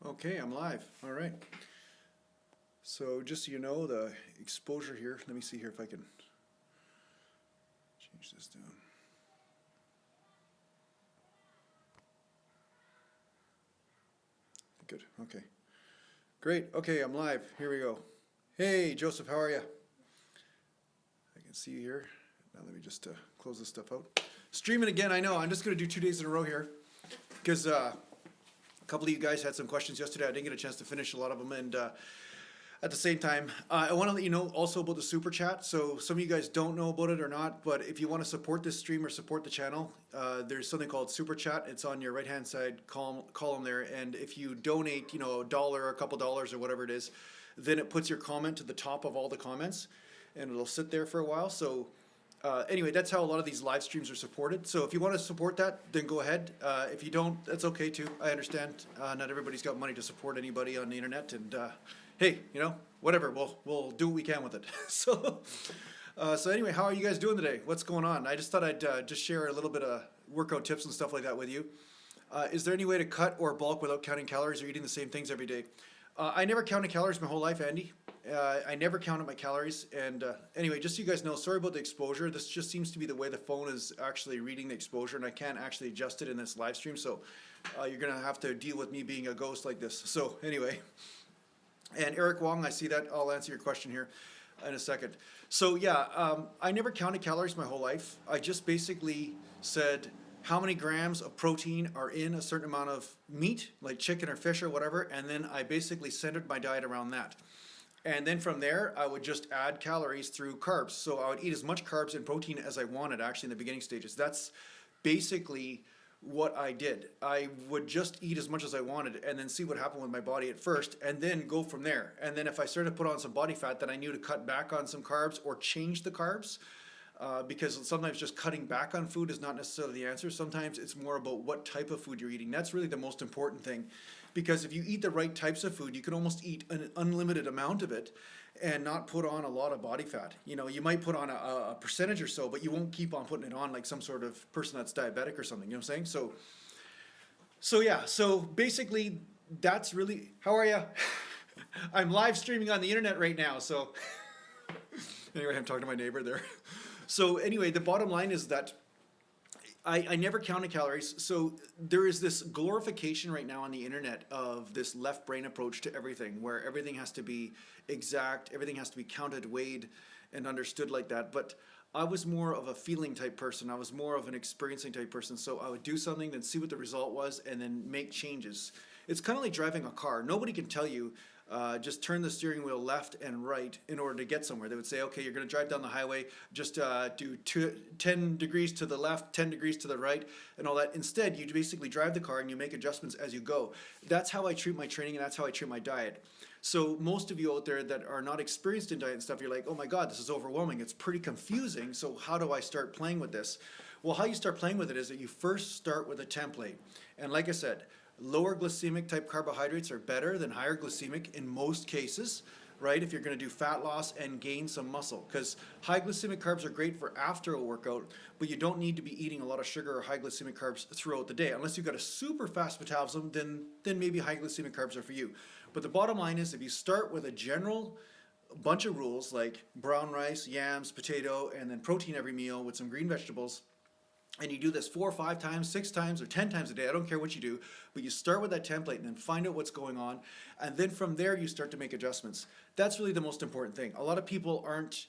Okay, I'm live. All right. So just so you know, the exposure here, let me see here if I can change this down. Good, okay. Great, okay, I'm live. Here we go. Hey, Joseph, how are you? I can see you here. Now let me just close this stuff out. Streaming again, I know. I'm just going to do 2 days in a row here because a couple of you guys had some questions yesterday. I didn't get a chance to finish a lot of them, and at the same time, I want to let you know also about the super chat. So some of you guys don't know about it or not, but if you want to support this stream or support the channel, there's something called super chat. It's on your right hand side column there, and if you donate, you know, $1 or a couple dollars or whatever it is, then it puts your comment to the top of all the comments, and it'll sit there for a while. So anyway, that's how a lot of these live streams are supported. So if you want to support that, then go ahead. If you don't, that's okay too. I understand. Not everybody's got money to support anybody on the internet, and hey, you know, whatever. We'll do what we can with it. So anyway, how are you guys doing today? What's going on? I just thought I'd just share a little bit of workout tips and stuff like that with you. Is there any way to cut or bulk without counting calories or eating the same things every day? I never counted calories my whole life, Andy. I never counted my calories. And anyway, just so you guys know, sorry about the exposure. This just seems to be the way the phone is actually reading the exposure, and I can't actually adjust it in this live stream. So you're going to have to deal with me being a ghost like this. So anyway, and Eric Wong, I see that. I'll answer your question here in a second. So yeah, I never counted calories my whole life. I just basically said how many grams of protein are in a certain amount of meat, like chicken or fish or whatever, and then I basically centered my diet around that. And then from there, I would just add calories through carbs. So I would eat as much carbs and protein as I wanted actually in the beginning stages. That's basically what I did. I would just eat as much as I wanted and then see what happened with my body at first and then go from there. And then if I started to put on some body fat, then I knew to cut back on some carbs or change the carbs. Because sometimes just cutting back on food is not necessarily the answer. Sometimes it's more about what type of food you're eating. That's really the most important thing. Because if you eat the right types of food, you can almost eat an unlimited amount of it and not put on a lot of body fat. You know, you might put on a percentage or so, but you won't keep on putting it on like some sort of person that's diabetic or something. You know what I'm saying? So yeah, so basically that's really, how are you? I'm live streaming on the internet right now, so anyway, I'm talking to my neighbor there. So anyway, the bottom line is that I never counted calories. So there is this glorification right now on the internet of this left brain approach to everything, where everything has to be exact, everything has to be counted, weighed, and understood like that. But I was more of a feeling type person. I was more of an experiencing type person. So I would do something, then see what the result was, and then make changes. It's kind of like driving a car. Nobody can tell you, just turn the steering wheel left and right in order to get somewhere. They would say, okay, you're going to drive down the highway, just do 10 degrees to the left, 10 degrees to the right, and all that. Instead, you basically drive the car and you make adjustments as you go. That's how I treat my training, and that's how I treat my diet. So most of you out there that are not experienced in diet and stuff, you're like, oh my God, this is overwhelming. It's pretty confusing. So how do I start playing with this? Well, how you start playing with it is that you first start with a template. And like I said, lower glycemic type carbohydrates are better than higher glycemic in most cases, right? If you're going to do fat loss and gain some muscle, because high glycemic carbs are great for after a workout, but you don't need to be eating a lot of sugar or high glycemic carbs throughout the day. Unless you've got a super fast metabolism, then maybe high glycemic carbs are for you. But the bottom line is if you start with a general bunch of rules like brown rice, yams, potato, and then protein every meal with some green vegetables, and you do this 4 or 5 times, 6 times, or 10 times a day, I don't care what you do, but you start with that template and then find out what's going on, and then from there you start to make adjustments. That's really the most important thing. A lot of people aren't,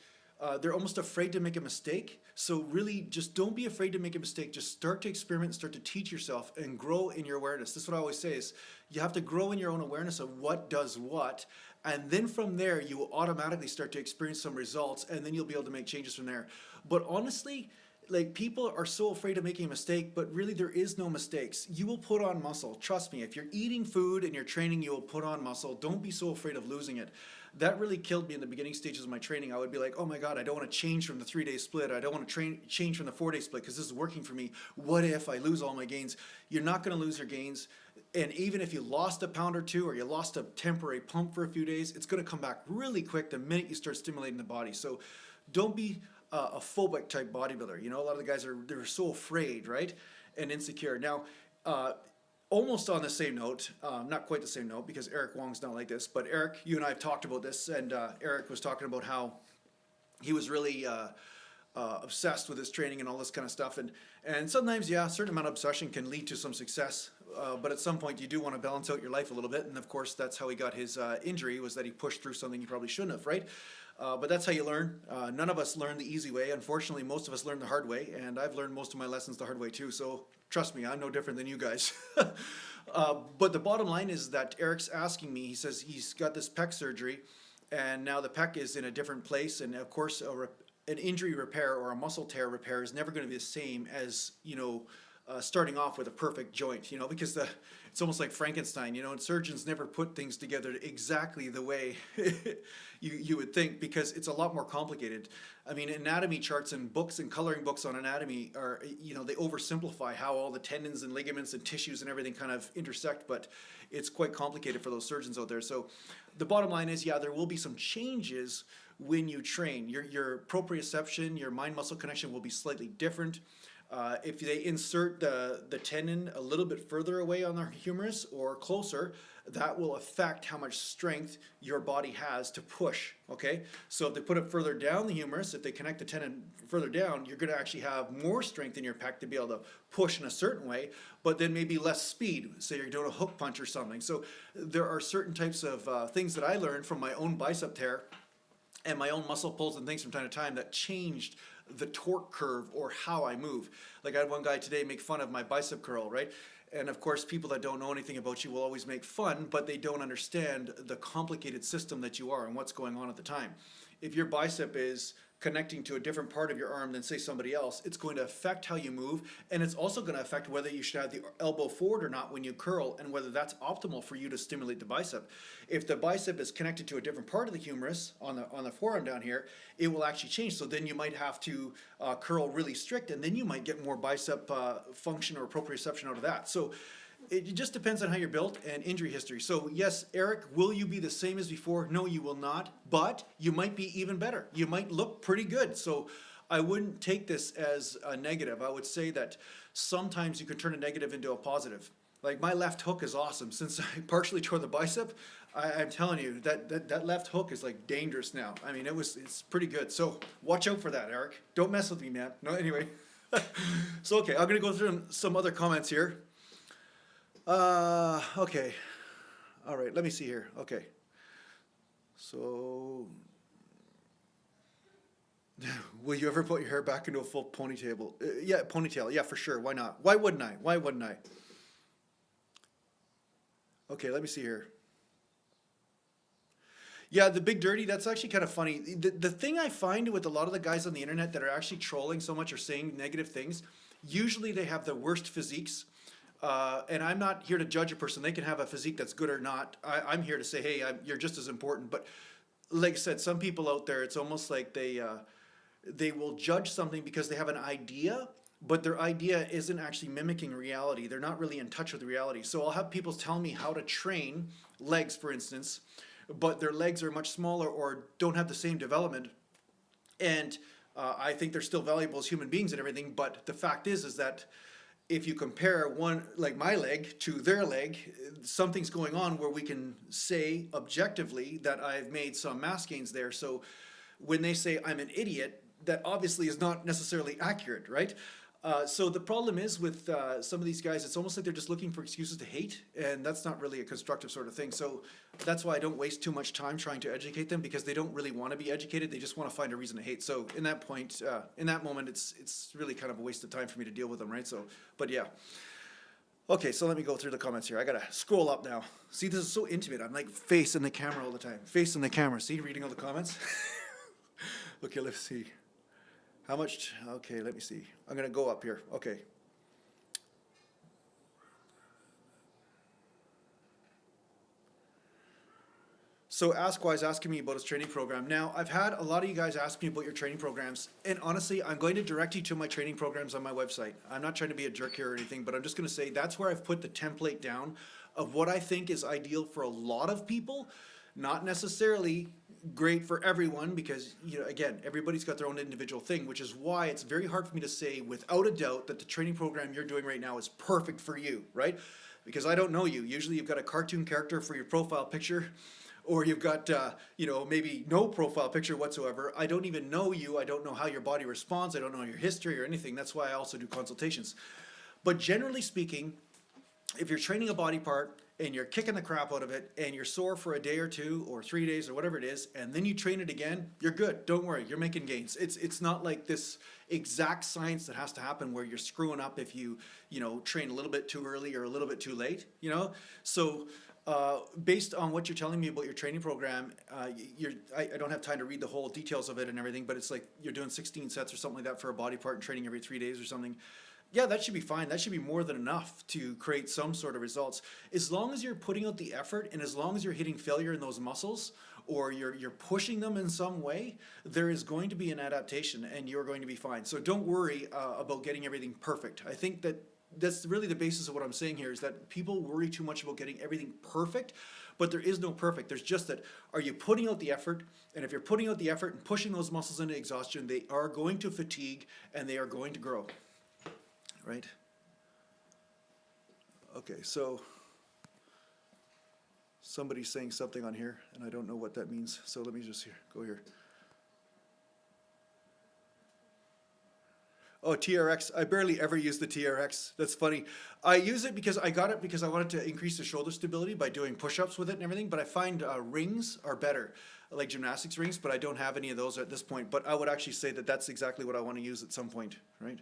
they're almost afraid to make a mistake, so really just don't be afraid to make a mistake. Just start to experiment, start to teach yourself, and grow in your awareness. This is what I always say is, you have to grow in your own awareness of what does what, and then from there you will automatically start to experience some results, and then you'll be able to make changes from there. But honestly, like, people are so afraid of making a mistake, but really there is no mistakes. You will put on muscle. Trust me, if you're eating food and you're training, you will put on muscle. Don't be so afraid of losing it. That really killed me in the beginning stages of my training. I would be like, oh my God, I don't want to change from the 3-day split. I don't want to change from the 4-day split because this is working for me. What if I lose all my gains? You're not going to lose your gains. And even if you lost a pound or two or you lost a temporary pump for a few days, it's going to come back really quick the minute you start stimulating the body. So don't be a phobic type bodybuilder. You know, a lot of the guys they're so afraid, right? And insecure. Now, almost on the same note, not quite the same note because Eric Wong's not like this, but Eric, you and I have talked about this, and Eric was talking about how he was really obsessed with his training and all this kind of stuff, and sometimes, yeah, a certain amount of obsession can lead to some success, but at some point you do want to balance out your life a little bit, and of course that's how he got his injury, was that he pushed through something he probably shouldn't have, right? But that's how you learn. None of us learn the easy way. Unfortunately, most of us learn the hard way, and I've learned most of my lessons the hard way too, so trust me, I'm no different than you guys. But the bottom line is that Eric's asking me, he says he's got this pec surgery, and now the pec is in a different place, and of course an injury repair or a muscle tear repair is never going to be the same as, starting off with a perfect joint, because it's almost like Frankenstein, and surgeons never put things together exactly the way you would think, because it's a lot more complicated. I mean, anatomy charts and books and coloring books on anatomy are, they oversimplify how all the tendons and ligaments and tissues and everything kind of intersect, but it's quite complicated for those surgeons out there. So the bottom line is, yeah, there will be some changes when you train. Your proprioception, your mind-muscle connection will be slightly different. If they insert the tendon a little bit further away on the humerus or closer, that will affect how much strength your body has to push, okay? So if they put it further down the humerus, if they connect the tendon further down, you're gonna actually have more strength in your pec to be able to push in a certain way, but then maybe less speed. Say you're doing a hook punch or something. So there are certain types of things that I learned from my own bicep tear and my own muscle pulls and things from time to time that changed the torque curve or how I move. Like I had one guy today make fun of my bicep curl, right? And of course, people that don't know anything about you will always make fun, but they don't understand the complicated system that you are and what's going on at the time. If your bicep is connecting to a different part of your arm than say somebody else, it's going to affect how you move, and it's also going to affect whether you should have the elbow forward or not when you curl, and whether that's optimal for you to stimulate the bicep. If the bicep is connected to a different part of the humerus on the forearm down here, it will actually change. So then you might have to curl really strict, and then you might get more bicep function or proprioception out of that. So it just depends on how you're built and injury history. So yes, Eric, will you be the same as before? No, you will not, but you might be even better. You might look pretty good. So I wouldn't take this as a negative. I would say that sometimes you can turn a negative into a positive. Like my left hook is awesome. Since I partially tore the bicep, I'm telling you that left hook is like dangerous now. I mean, it's pretty good. So watch out for that, Eric. Don't mess with me, man. No, anyway. So okay, I'm gonna go through some other comments here. Okay. All right, let me see here. Okay. So, will you ever put your hair back into a full ponytail? Yeah, ponytail. Yeah, for sure. Why not? Why wouldn't I? Why wouldn't I? Okay, let me see here. Yeah, the big dirty, that's actually kind of funny. The thing I find with a lot of the guys on the internet that are actually trolling so much or saying negative things, usually they have the worst physiques. And I'm not here to judge a person. They can have a physique that's good or not. I'm here to say, hey, you're just as important. But like I said, some people out there, it's almost like they will judge something because they have an idea, but their idea isn't actually mimicking reality. They're not really in touch with reality. So I'll have people tell me how to train legs, for instance, but their legs are much smaller or don't have the same development. And I think they're still valuable as human beings and everything. But the fact is that if you compare one, like my leg, to their leg, something's going on where we can say objectively that I've made some mass gains there. So when they say I'm an idiot, that obviously is not necessarily accurate, right? So the problem is with some of these guys, it's almost like they're just looking for excuses to hate, and that's not really a constructive sort of thing. So that's why I don't waste too much time trying to educate them, because they don't really want to be educated. They just want to find a reason to hate. So in that point, in that moment, it's really kind of a waste of time for me to deal with them, right? So, but yeah. Okay, so let me go through the comments here. I gotta scroll up now. See, this is so intimate. I'm like facing the camera all the time. Facing the camera. See, reading all the comments. Okay, let's see. How much? Okay, let me see. I'm going to go up here. Okay. So Askwise asking me about his training program. Now, I've had a lot of you guys ask me about your training programs, and honestly, I'm going to direct you to my training programs on my website. I'm not trying to be a jerk here or anything, but I'm just going to say that's where I've put the template down of what I think is ideal for a lot of people, not necessarily great for everyone, because, you know, again, everybody's got their own individual thing, which is why it's very hard for me to say without a doubt that the training program you're doing right now is perfect for you, right? because I don't know you. Usually you've got a cartoon character for your profile picture, or you've got, maybe no profile picture whatsoever. I don't even know you. I don't know how your body responds. I don't know your history or anything. That's why I also do consultations. But generally speaking, if you're training a body part and you're kicking the crap out of it and you're sore for a day or 2 or 3 days or whatever it is, and then you train it again, you're good. Don't worry, you're making gains. It's not like this exact science that has to happen where you're screwing up if you train a little bit too early or a little bit too late, So based on what you're telling me about your training program, I don't have time to read the whole details of it and everything, but it's like you're doing 16 sets or something like that for a body part and training every 3 days or something. Yeah, that should be fine. That should be more than enough to create some sort of results. As long as you're putting out the effort and as long as you're hitting failure in those muscles or you're pushing them in some way, there is going to be an adaptation and you're going to be fine. So don't worry about getting everything perfect. I think that's really the basis of what I'm saying here, is that people worry too much about getting everything perfect, but there is no perfect. There's just that, are you putting out the effort? And if you're putting out the effort and pushing those muscles into exhaustion, they are going to fatigue and they are going to grow. Right? Okay, so somebody's saying something on here, and I don't know what that means. So let me just go here. Oh, TRX. I barely ever use the TRX. That's funny. I use it because I got it because I wanted to increase the shoulder stability by doing push-ups with it and everything, but I find rings are better, like gymnastics rings, but I don't have any of those at this point. But I would actually say that that's exactly what I want to use at some point, right?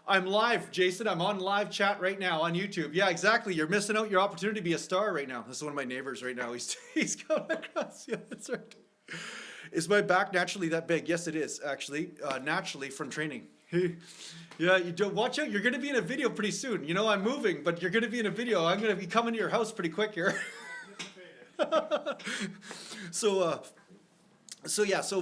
I'm live, Jason. I'm on live chat right now on YouTube. Yeah, exactly. You're missing out your opportunity to be a star right now. This is one of my neighbors right now. He's coming across. Yeah, that's right. Is my back naturally that big? Yes, it is, actually. Naturally from training. Yeah, you don't watch out. You're going to be in a video pretty soon. I'm moving, but you're going to be in a video. I'm going to be coming to your house pretty quick here. So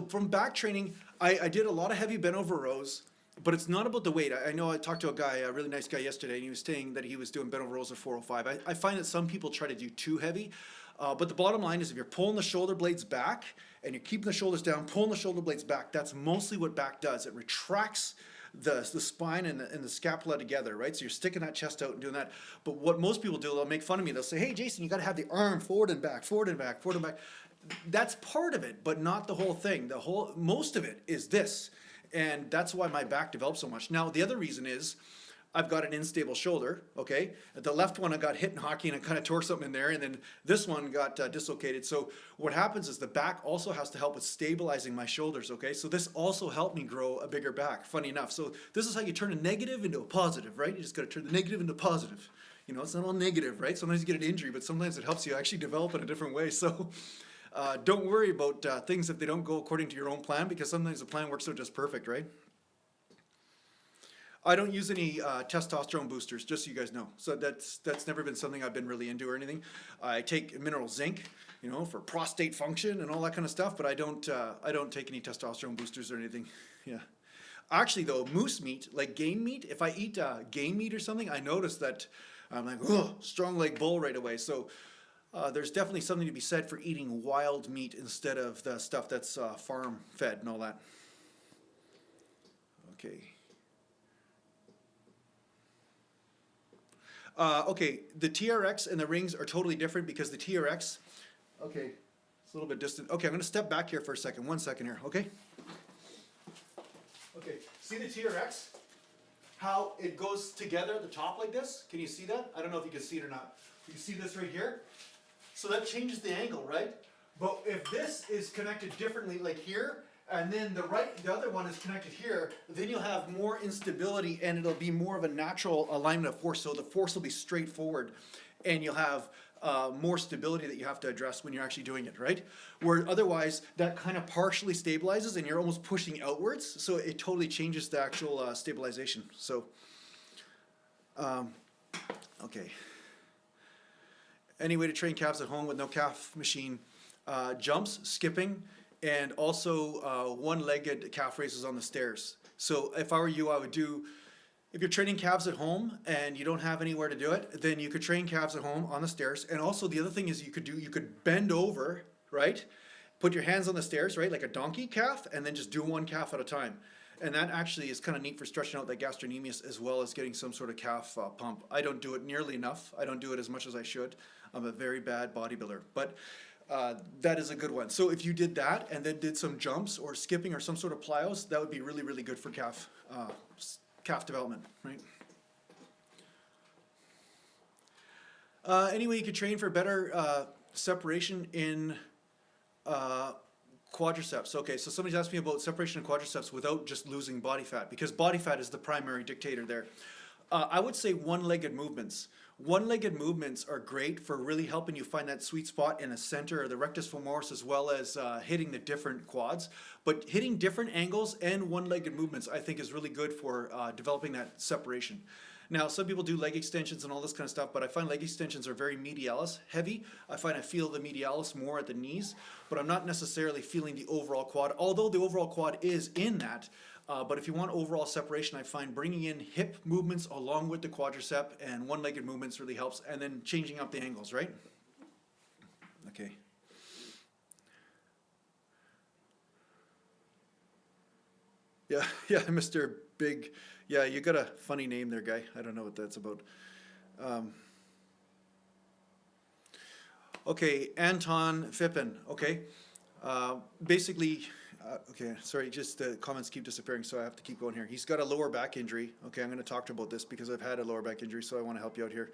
from back training, I did a lot of heavy bent over rows. But it's not about the weight. I know I talked to a guy, a really nice guy yesterday, and he was saying that he was doing bent over rows of 405. I find that some people try to do too heavy. But the bottom line is if you're pulling the shoulder blades back and you're keeping the shoulders down, pulling the shoulder blades back, that's mostly what back does. It retracts the spine and the scapula together, right? So you're sticking that chest out and doing that. But what most people do, they'll make fun of me. They'll say, hey, Jason, you got to have the arm forward and back, forward and back, forward and back. That's part of it, but not the whole thing. Most of it is this. And that's why my back developed so much. Now, the other reason is I've got an unstable shoulder, okay? The left one I got hit in hockey and I kind of tore something in there, and then this one got dislocated. So what happens is the back also has to help with stabilizing my shoulders, okay? So this also helped me grow a bigger back, funny enough. So this is how you turn a negative into a positive, right? You just got to turn the negative into positive. It's not all negative, right? Sometimes you get an injury, but sometimes it helps you actually develop in a different way. So don't worry about things if they don't go according to your own plan, because sometimes the plan works out just perfect, right? I don't use any testosterone boosters, just so you guys know. So that's never been something I've been really into or anything. I take mineral zinc, for prostate function and all that kind of stuff, but I don't take any testosterone boosters or anything. Yeah. Actually, though, moose meat, like game meat, if I eat game meat or something, I notice that I'm like, oh, strong leg bull right away. So there's definitely something to be said for eating wild meat instead of the stuff that's farm fed and all that. Okay. Okay, the TRX and the rings are totally different because the TRX, okay, it's a little bit distant. Okay, I'm going to step back here for a second. 1 second here, okay? Okay, see the TRX? How it goes together at the top like this? Can you see that? I don't know if you can see it or not. You can see this right here? So that changes the angle, right? But if this is connected differently, like here, and then the other one is connected here, then you'll have more instability and it'll be more of a natural alignment of force. So the force will be straightforward and you'll have more stability that you have to address when you're actually doing it, right? Where otherwise that kind of partially stabilizes and you're almost pushing outwards. So it totally changes the actual stabilization. So, okay. Any way to train calves at home with no calf machine? Jumps, skipping, and also one-legged calf raises on the stairs. So if I were you, I would do, if you're training calves at home and you don't have anywhere to do it, then you could train calves at home on the stairs. And also the other thing is you could bend over, right? Put your hands on the stairs, right? Like a donkey calf, and then just do one calf at a time. And that actually is kind of neat for stretching out that gastrocnemius as well as getting some sort of calf pump. I don't do it nearly enough. I don't do it as much as I should. I'm a very bad bodybuilder. But that is a good one. So if you did that and then did some jumps or skipping or some sort of plyos, that would be really, really good for calf development, right? Anyway, you could train for better separation in quadriceps. Okay, so somebody's asked me about separation in quadriceps without just losing body fat, because body fat is the primary dictator there. I would say one-legged movements. One-legged movements are great for really helping you find that sweet spot in the center or the rectus femoris, as well as hitting the different quads. But hitting different angles and one-legged movements, I think, is really good for developing that separation. Now, some people do leg extensions and all this kind of stuff, but I find leg extensions are very medialis heavy. I find I feel the medialis more at the knees, but I'm not necessarily feeling the overall quad, although the overall quad is in that. But if you want overall separation, I find bringing in hip movements along with the quadricep and one-legged movements really helps, and then changing up the angles, right? Okay. Yeah, Mr. Big. Yeah, you got a funny name there, guy. I don't know what that's about. Okay, Anton Fippen. Okay. Basically, okay, sorry, just the comments keep disappearing, so I have to keep going here. He's got a lower back injury. Okay, I'm going to talk to you about this because I've had a lower back injury, so I want to help you out here.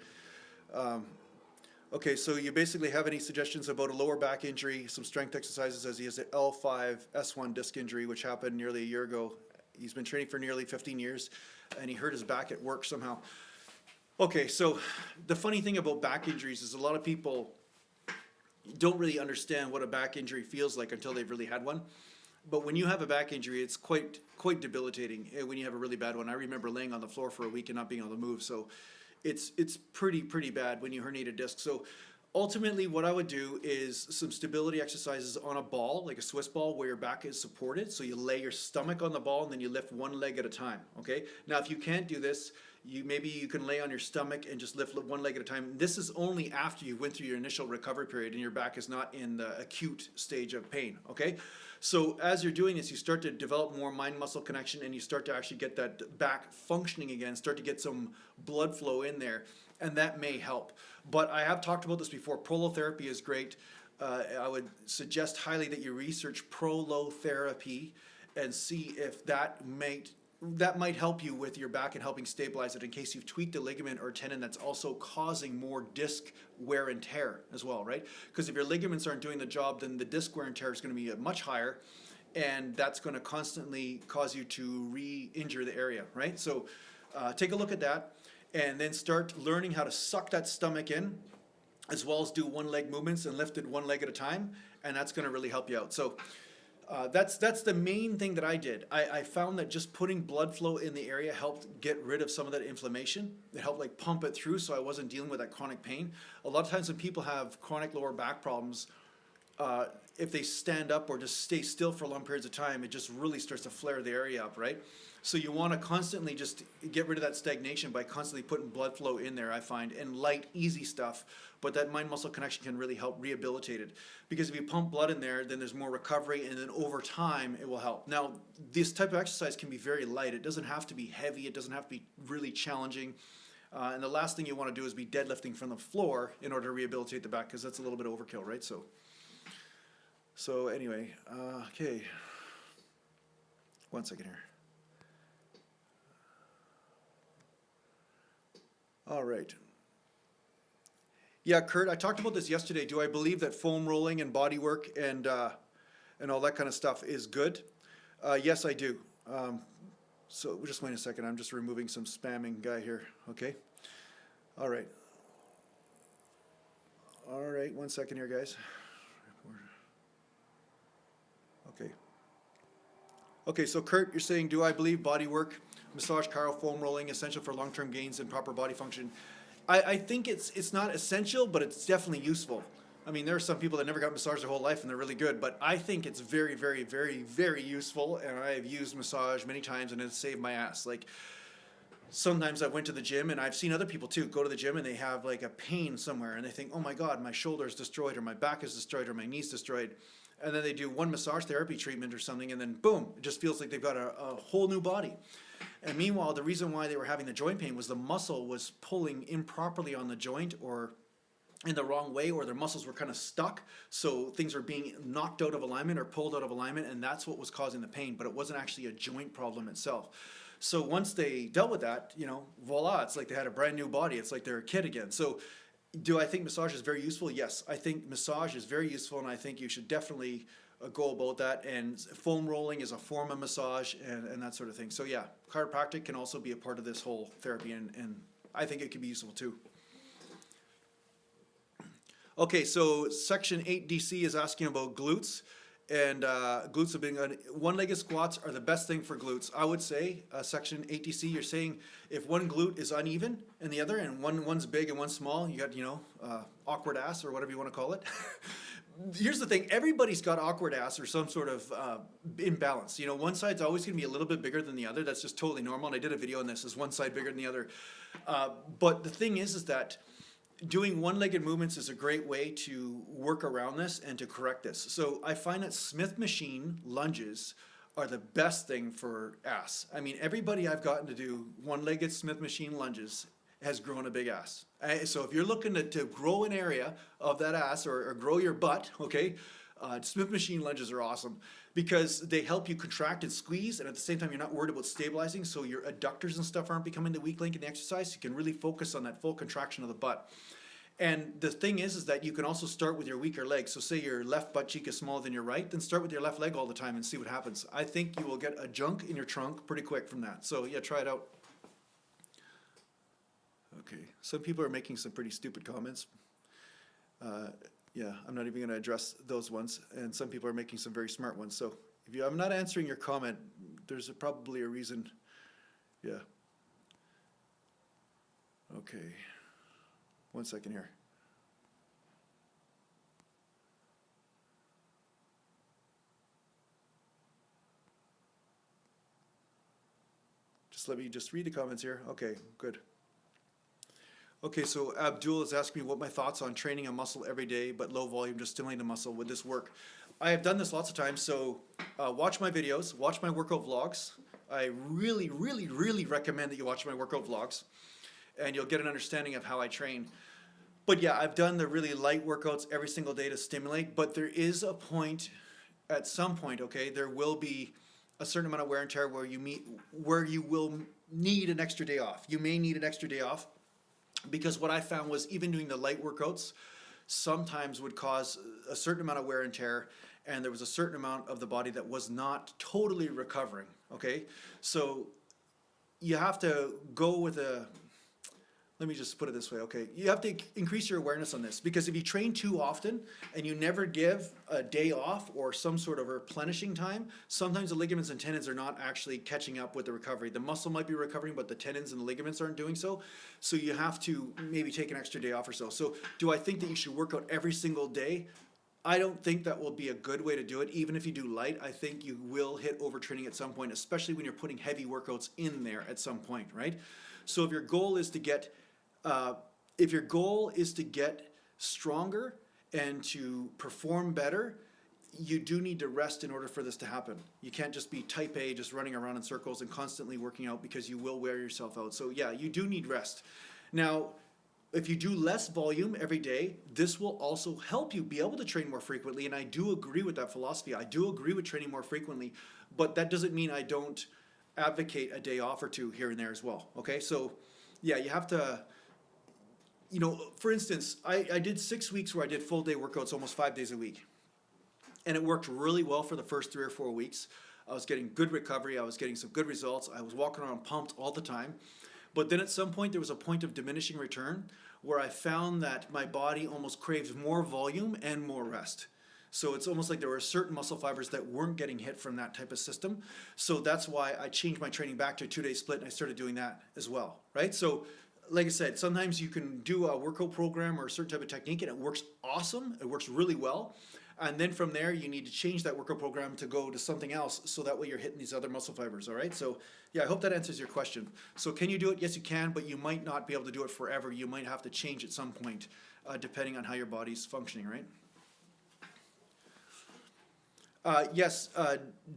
Okay, so you basically have any suggestions about a lower back injury, some strength exercises, as he has an L5 S1 disc injury, which happened nearly a year ago. He's been training for nearly 15 years, and he hurt his back at work somehow. Okay, so the funny thing about back injuries is a lot of people don't really understand what a back injury feels like until they've really had one. But when you have a back injury, it's quite debilitating when you have a really bad one. I remember laying on the floor for a week and not being able to move. So it's pretty bad when you herniate a disc. So ultimately, what I would do is some stability exercises on a ball, like a Swiss ball, where your back is supported. So you lay your stomach on the ball and then you lift one leg at a time, okay? Now, if you can't do this, maybe you can lay on your stomach and just lift one leg at a time. This is only after you went through your initial recovery period and your back is not in the acute stage of pain, okay? So as you're doing this, you start to develop more mind-muscle connection and you start to actually get that back functioning again, start to get some blood flow in there, and that may help. But I have talked about this before. Prolotherapy is great. I would suggest highly that you research prolotherapy and see if that might help you with your back and helping stabilize it in case you've tweaked a ligament or tendon that's also causing more disc wear and tear as well, right? Because if your ligaments aren't doing the job, then the disc wear and tear is going to be much higher, and that's going to constantly cause you to re-injure the area, right? So take a look at that, and then start learning how to suck that stomach in, as well as do one leg movements and lift it one leg at a time, and that's going to really help you out. So that's the main thing that I did. I found that just putting blood flow in the area helped get rid of some of that inflammation. It helped like pump it through, so I wasn't dealing with that chronic pain. A lot of times when people have chronic lower back problems, if they stand up or just stay still for long periods of time, it just really starts to flare the area up, right? So you want to constantly just get rid of that stagnation by constantly putting blood flow in there, I find, and light, easy stuff. But that mind-muscle connection can really help rehabilitate it. Because if you pump blood in there, then there's more recovery, and then over time, it will help. Now, this type of exercise can be very light. It doesn't have to be heavy. It doesn't have to be really challenging. And the last thing you want to do is be deadlifting from the floor in order to rehabilitate the back, because that's a little bit of overkill, right? So anyway, okay. One second here. All right. Yeah, Kurt, I talked about this yesterday. Do I believe that foam rolling and body work and all that kind of stuff is good? Yes, I do. So just wait a second. I'm just removing some spamming guy here. Okay. All right. All right. 1 second here, guys. Okay. Okay, so Kurt, you're saying, do I believe body work, massage, chiro, foam rolling essential for long-term gains and proper body function? I think it's not essential, but it's definitely useful. I mean, there are some people that never got massaged their whole life and they're really good, but I think it's very, very, very, very useful, and I have used massage many times and it's saved my ass. Like, sometimes I went to the gym, and I've seen other people too go to the gym and they have like a pain somewhere and they think, oh my God, my shoulder is destroyed or my back is destroyed or my knee's destroyed. and then they do one massage therapy treatment or something, and then boom, it just feels like they've got a whole new body. And meanwhile, the reason why they were having the joint pain was the muscle was pulling improperly on the joint, or in the wrong way, or their muscles were kind of stuck, so things were being knocked out of alignment or pulled out of alignment, and that's what was causing the pain, but it wasn't actually a joint problem itself. So once they dealt with that, you know, voila, it's like they had a brand new body. It's like they're a kid again. So do I think massage is very useful? Yes, I think massage is very useful, and I think you should definitely go about that. And foam rolling is a form of massage, and that sort of thing. So yeah, chiropractic can also be a part of this whole therapy, and I think it can be useful too. Okay, so section 8DC is asking about glutes, and glutes have been, one-legged squats are the best thing for glutes. I would say, section 8DC, you're saying if one glute is uneven and the other, and one's big and one's small, you got, you know, awkward ass or whatever you want to call it. Here's the thing, everybody's got awkward ass or some sort of imbalance. You know, one side's always going to be a little bit bigger than the other. That's just totally normal, and I did a video on this, is one side bigger than the other. But the thing is that doing one-legged movements is a great way to work around this and to correct this. So I find that Smith machine lunges are the best thing for ass. I mean, everybody I've gotten to do one-legged Smith machine lunges has grown a big ass. So if you're looking to grow an area of that ass, or grow your butt, okay, Smith machine lunges are awesome because they help you contract and squeeze, and at the same time you're not worried about stabilizing, so your adductors and stuff aren't becoming the weak link in the exercise. You can really focus on that full contraction of the butt. And the thing is that you can also start with your weaker leg. So say your left butt cheek is smaller than your right, then start with your left leg all the time and see what happens. I think you will get a junk in your trunk pretty quick from that. So yeah, try it out. Okay, some people are making some pretty stupid comments. Yeah, I'm not even going to address those ones. And some people are making some very smart ones. So if I'm not answering your comment, there's probably a reason. Yeah. Okay. 1 second here. Let me just read the comments here. Okay, good. Okay, so Abdul is asking me what my thoughts on training a muscle every day, but low volume, just stimulating the muscle. Would this work? I have done this lots of times, so watch my videos, watch my workout vlogs. I really, really, really recommend that you watch my workout vlogs, and you'll get an understanding of how I train. But yeah, I've done the really light workouts every single day to stimulate, but there is a point, at some point, okay, there will be a certain amount of wear and tear where you will need an extra day off. You may need an extra day off, because what I found was even doing the light workouts sometimes would cause a certain amount of wear and tear, and there was a certain amount of the body that was not totally recovering, okay? So you have to go with let me just put it this way, okay? You have to increase your awareness on this, because if you train too often and you never give a day off or some sort of replenishing time, sometimes the ligaments and tendons are not actually catching up with the recovery. The muscle might be recovering, but the tendons and the ligaments aren't doing so. So you have to maybe take an extra day off or so. So do I think that you should work out every single day? I don't think that will be a good way to do it. Even if you do light, I think you will hit overtraining at some point, especially when you're putting heavy workouts in there at some point, right? So if your goal is to get stronger and to perform better, you do need to rest in order for this to happen. You can't just be type A, just running around in circles and constantly working out, because you will wear yourself out. So yeah, you do need rest. Now, if you do less volume every day, this will also help you be able to train more frequently. And I do agree with that philosophy. I do agree with training more frequently, but that doesn't mean I don't advocate a day off or two here and there as well. Okay, so yeah, you have to, you know, for instance, I did 6 weeks where I did full day workouts almost 5 days a week. And it worked really well for the first 3 or 4 weeks. I was getting good recovery. I was getting some good results. I was walking around pumped all the time. But then at some point, there was a point of diminishing return where I found that my body almost craves more volume and more rest. So it's almost like there were certain muscle fibers that weren't getting hit from that type of system. So that's why I changed my training back to a 2-day split, and I started doing that as well, right? So like I said, sometimes you can do a workout program or a certain type of technique and it works awesome. It works really well. And then from there, you need to change that workout program to go to something else, so that way you're hitting these other muscle fibers, all right? So yeah, I hope that answers your question. So can you do it? Yes, you can, but you might not be able to do it forever. You might have to change at some point, depending on how your body's functioning, right? Yes,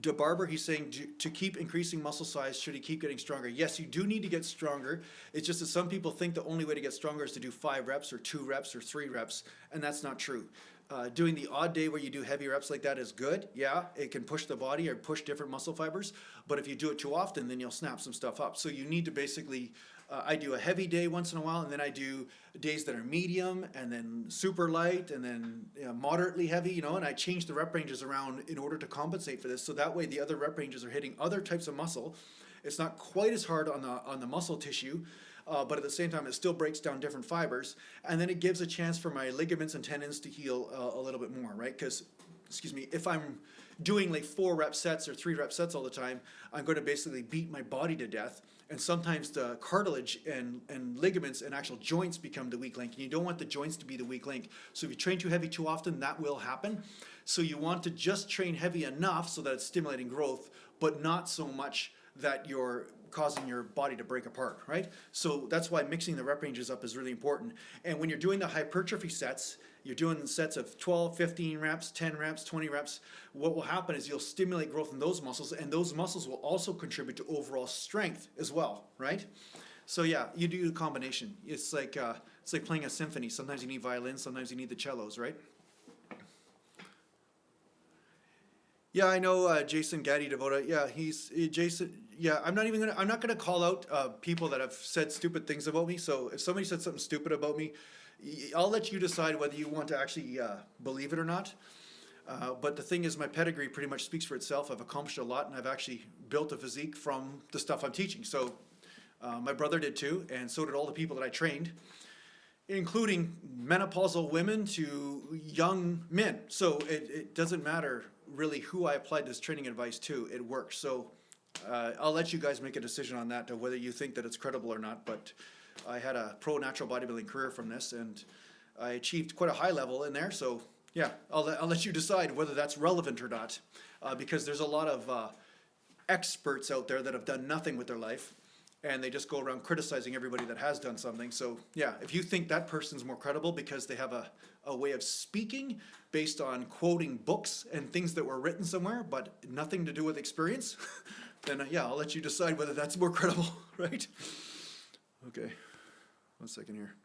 DeBarber, he's saying to keep increasing muscle size, should he keep getting stronger? Yes, you do need to get stronger. It's just that some people think the only way to get stronger is to do 5 reps or 2 reps or 3 reps, and that's not true. Doing the odd day where you do heavy reps like that is good. Yeah, it can push the body or push different muscle fibers, but if you do it too often, then you'll snap some stuff up. So you need to basically, I do a heavy day once in a while, and then I do days that are medium, and then super light, and then moderately heavy, you know, and I change the rep ranges around in order to compensate for this. So that way the other rep ranges are hitting other types of muscle. It's not quite as hard on the muscle tissue, but at the same time, it still breaks down different fibers, and then it gives a chance for my ligaments and tendons to heal a little bit more, right? Because, excuse me, if I'm doing like 4 rep sets or 3 rep sets all the time, I'm going to basically beat my body to death, and sometimes the cartilage and ligaments and actual joints become the weak link, and you don't want the joints to be the weak link. So if you train too heavy too often, that will happen. So you want to just train heavy enough so that it's stimulating growth, but not so much that you're causing your body to break apart, right? So that's why mixing the rep ranges up is really important. And when you're doing the hypertrophy sets, you're doing sets of 12, 15 reps, 10 reps, 20 reps, what will happen is you'll stimulate growth in those muscles, and those muscles will also contribute to overall strength as well, right? So yeah, you do a combination. It's like playing a symphony. Sometimes you need violins, sometimes you need the cellos, right? Yeah, I know Jason Gaddy Devota. Yeah, Jason. Yeah, I'm not gonna call out people that have said stupid things about me. So if somebody said something stupid about me, I'll let you decide whether you want to actually believe it or not. But the thing is, my pedigree pretty much speaks for itself. I've accomplished a lot, and I've actually built a physique from the stuff I'm teaching. So my brother did too, and so did all the people that I trained, including menopausal women to young men. So it doesn't matter really who I applied this training advice to, it works. So I'll let you guys make a decision on that, to whether you think that it's credible or not. But I had a pro natural bodybuilding career from this, and I achieved quite a high level in there. So yeah, I'll let you decide whether that's relevant or not, because there's a lot of experts out there that have done nothing with their life, and they just go around criticizing everybody that has done something. So yeah, if you think that person's more credible because they have a way of speaking based on quoting books and things that were written somewhere, but nothing to do with experience, then yeah, I'll let you decide whether that's more credible, right? Okay, 1 second here.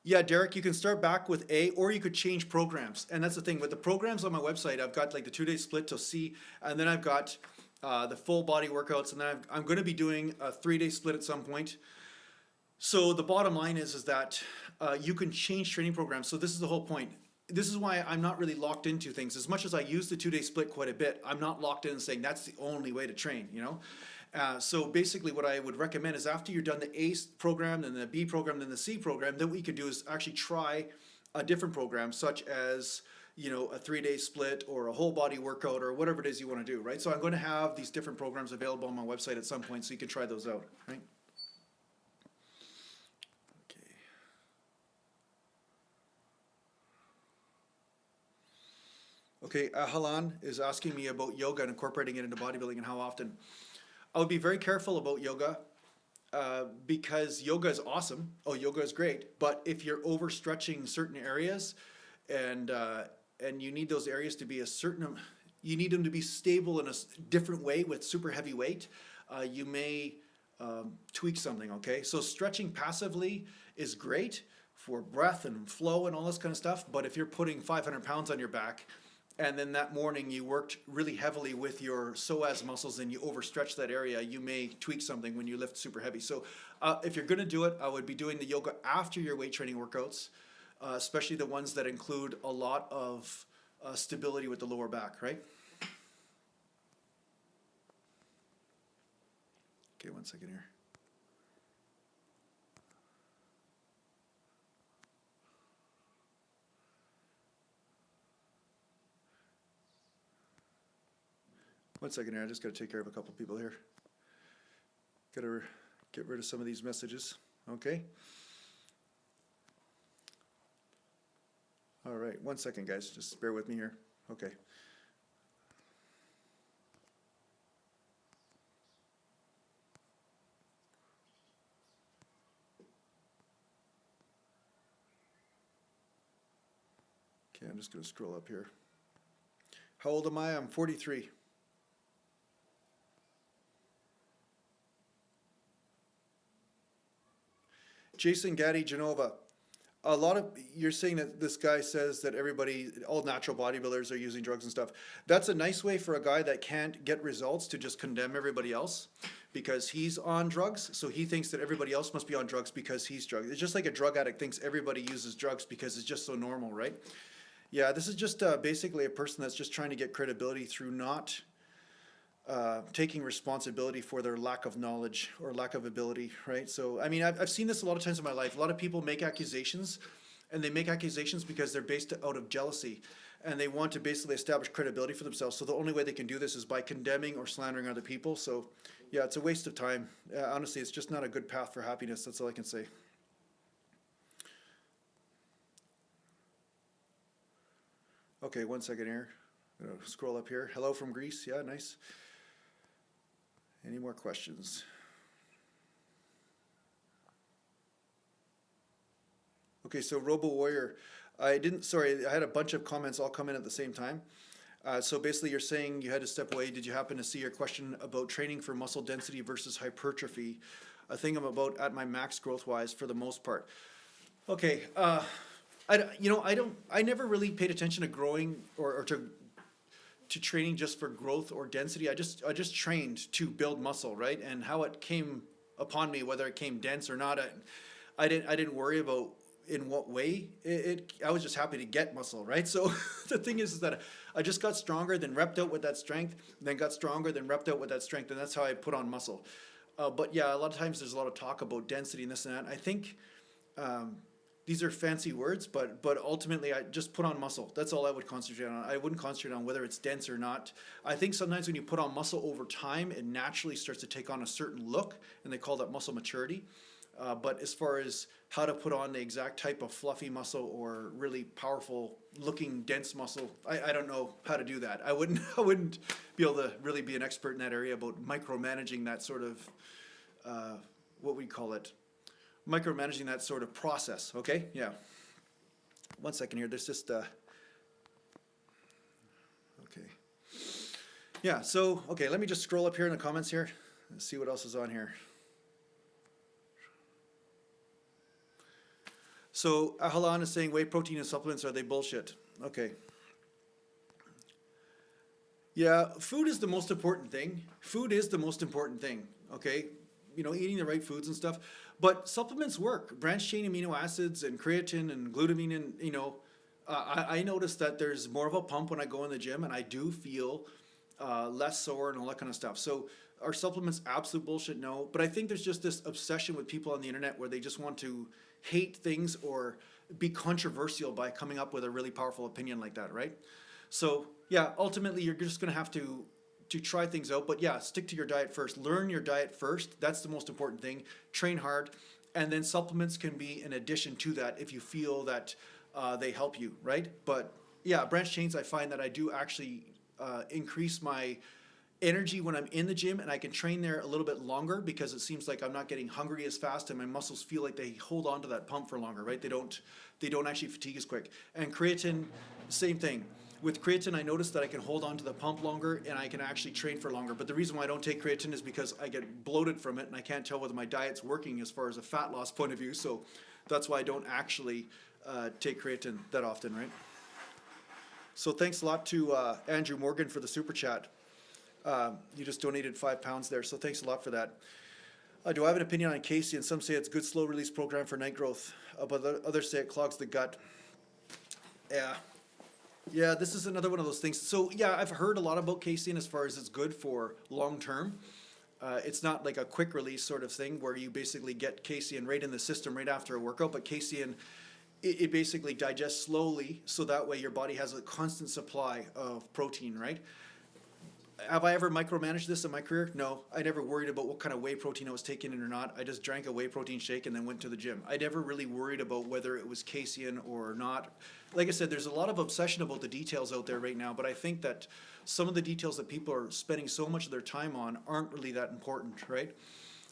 Yeah, Derek, you can start back with A, or you could change programs. And that's the thing, with the programs on my website, I've got like the 2-day split till C, and then I've got the full body workouts, and then I'm going to be doing a 3-day split at some point. So the bottom line is that you can change training programs. So this is the whole point. This is why I'm not really locked into things. As much as I use the 2-day split quite a bit, I'm not locked in and saying that's the only way to train, you know? So basically what I would recommend is after you're done the A program, then the B program, then the C program, then what you can do is actually try a different program, such as, you know, a 3-day split or a whole body workout or whatever it is you want to do, right? So I'm going to have these different programs available on my website at some point, so you can try those out, right? Okay, Halan is asking me about yoga and incorporating it into bodybuilding and how often. I would be very careful about yoga because yoga is awesome. Oh, yoga is great. But if you're overstretching certain areas and you need those areas to be you need them to be stable in a different way with super heavy weight, you may tweak something, okay? So stretching passively is great for breath and flow and all this kind of stuff. But if you're putting 500 pounds on your back, and then that morning you worked really heavily with your psoas muscles and you overstretch that area, you may tweak something when you lift super heavy. So if you're going to do it, I would be doing the yoga after your weight training workouts, especially the ones that include a lot of stability with the lower back, right? Okay, 1 second here. One second here, I just got to take care of a couple people here. Got to get rid of some of these messages, okay? All right, 1 second, guys, just bear with me here. Okay. Okay, I'm just going to scroll up here. How old am I? I'm 43. Jason Gaddy Genova. You're saying that this guy says that all natural bodybuilders are using drugs and stuff. That's a nice way for a guy that can't get results to just condemn everybody else because he's on drugs. So he thinks that everybody else must be on drugs because he's drugged. It's just like a drug addict thinks everybody uses drugs because it's just so normal, right? Yeah, this is just basically a person that's just trying to get credibility through not taking responsibility for their lack of knowledge or lack of ability, right? So, I mean, I've seen this a lot of times in my life. A lot of people make accusations, and they make accusations because they're based out of jealousy, and they want to basically establish credibility for themselves. So the only way they can do this is by condemning or slandering other people. So, yeah, it's a waste of time. Honestly, it's just not a good path for happiness. That's all I can say. Okay, 1 second here. I'm gonna scroll up here. Hello from Greece. Yeah, nice. Any more questions? Okay, so Robo Warrior, I had a bunch of comments all come in at the same time. So basically you're saying you had to step away. Did you happen to see your question about training for muscle density versus hypertrophy? I think I'm about at my max growth wise for the most part. Okay, I never really paid attention to growing or to training just for growth or density. I just trained to build muscle, right? And how it came upon me, whether it came dense or not, I didn't worry about in what way. I was just happy to get muscle, right? So the thing is that I just got stronger, then repped out with that strength, then got stronger, then repped out with that strength, and that's how I put on muscle. But yeah, a lot of times there's a lot of talk about density and this and that. I think these are fancy words, but ultimately I just put on muscle. That's all I would concentrate on. I wouldn't concentrate on whether it's dense or not. I think sometimes when you put on muscle over time, it naturally starts to take on a certain look, and they call that muscle maturity. But as far as how to put on the exact type of fluffy muscle or really powerful looking dense muscle, I don't know how to do that. I wouldn't be able to really be an expert in that area about micromanaging that sort of what we call it. Micromanaging that sort of process, okay? Yeah. 1 second here, there's just, okay. Yeah, so, okay, let me just scroll up here in the comments here and see what else is on here. So, Ahalan is saying whey protein and supplements, are they bullshit? Okay. Yeah, food is the most important thing. Food is the most important thing, okay? Eating the right foods and stuff. But supplements work. Branched chain amino acids and creatine and glutamine and, I noticed that there's more of a pump when I go in the gym, and I do feel less sore and all that kind of stuff. So are supplements absolute bullshit? No. But I think there's just this obsession with people on the internet where they just want to hate things or be controversial by coming up with a really powerful opinion like that, right? So yeah, ultimately you're just going to have to try things out, but yeah, stick to your diet first. Learn your diet first. That's the most important thing. Train hard, and then supplements can be an addition to that if you feel that they help you, right? But yeah, branched chains, I find that I do actually increase my energy when I'm in the gym, and I can train there a little bit longer because it seems like I'm not getting hungry as fast, and my muscles feel like they hold on to that pump for longer, right? They don't actually fatigue as quick. And creatine, same thing. With creatine, I noticed that I can hold on to the pump longer and I can actually train for longer. But the reason why I don't take creatine is because I get bloated from it and I can't tell whether my diet's working as far as a fat loss point of view. So that's why I don't actually take creatine that often, right? So thanks a lot to Andrew Morgan for the super chat. You just donated £5 there, so thanks a lot for that. Do I have an opinion on casein? Some say it's a good slow release program for night growth, but others say it clogs the gut. Yeah, this is another one of those things. So yeah, I've heard a lot about casein as far as it's good for long term. It's not like a quick release sort of thing where you basically get casein right in the system right after a workout, but casein, it basically digests slowly, so that way your body has a constant supply of protein, right? Have I ever micromanaged this in my career? No. I never worried about what kind of whey protein I was taking in or not. I just drank a whey protein shake and then went to the gym. I never really worried about whether it was casein or not. Like I said, there's a lot of obsession about the details out there right now, but I think that some of the details that people are spending so much of their time on aren't really that important, right?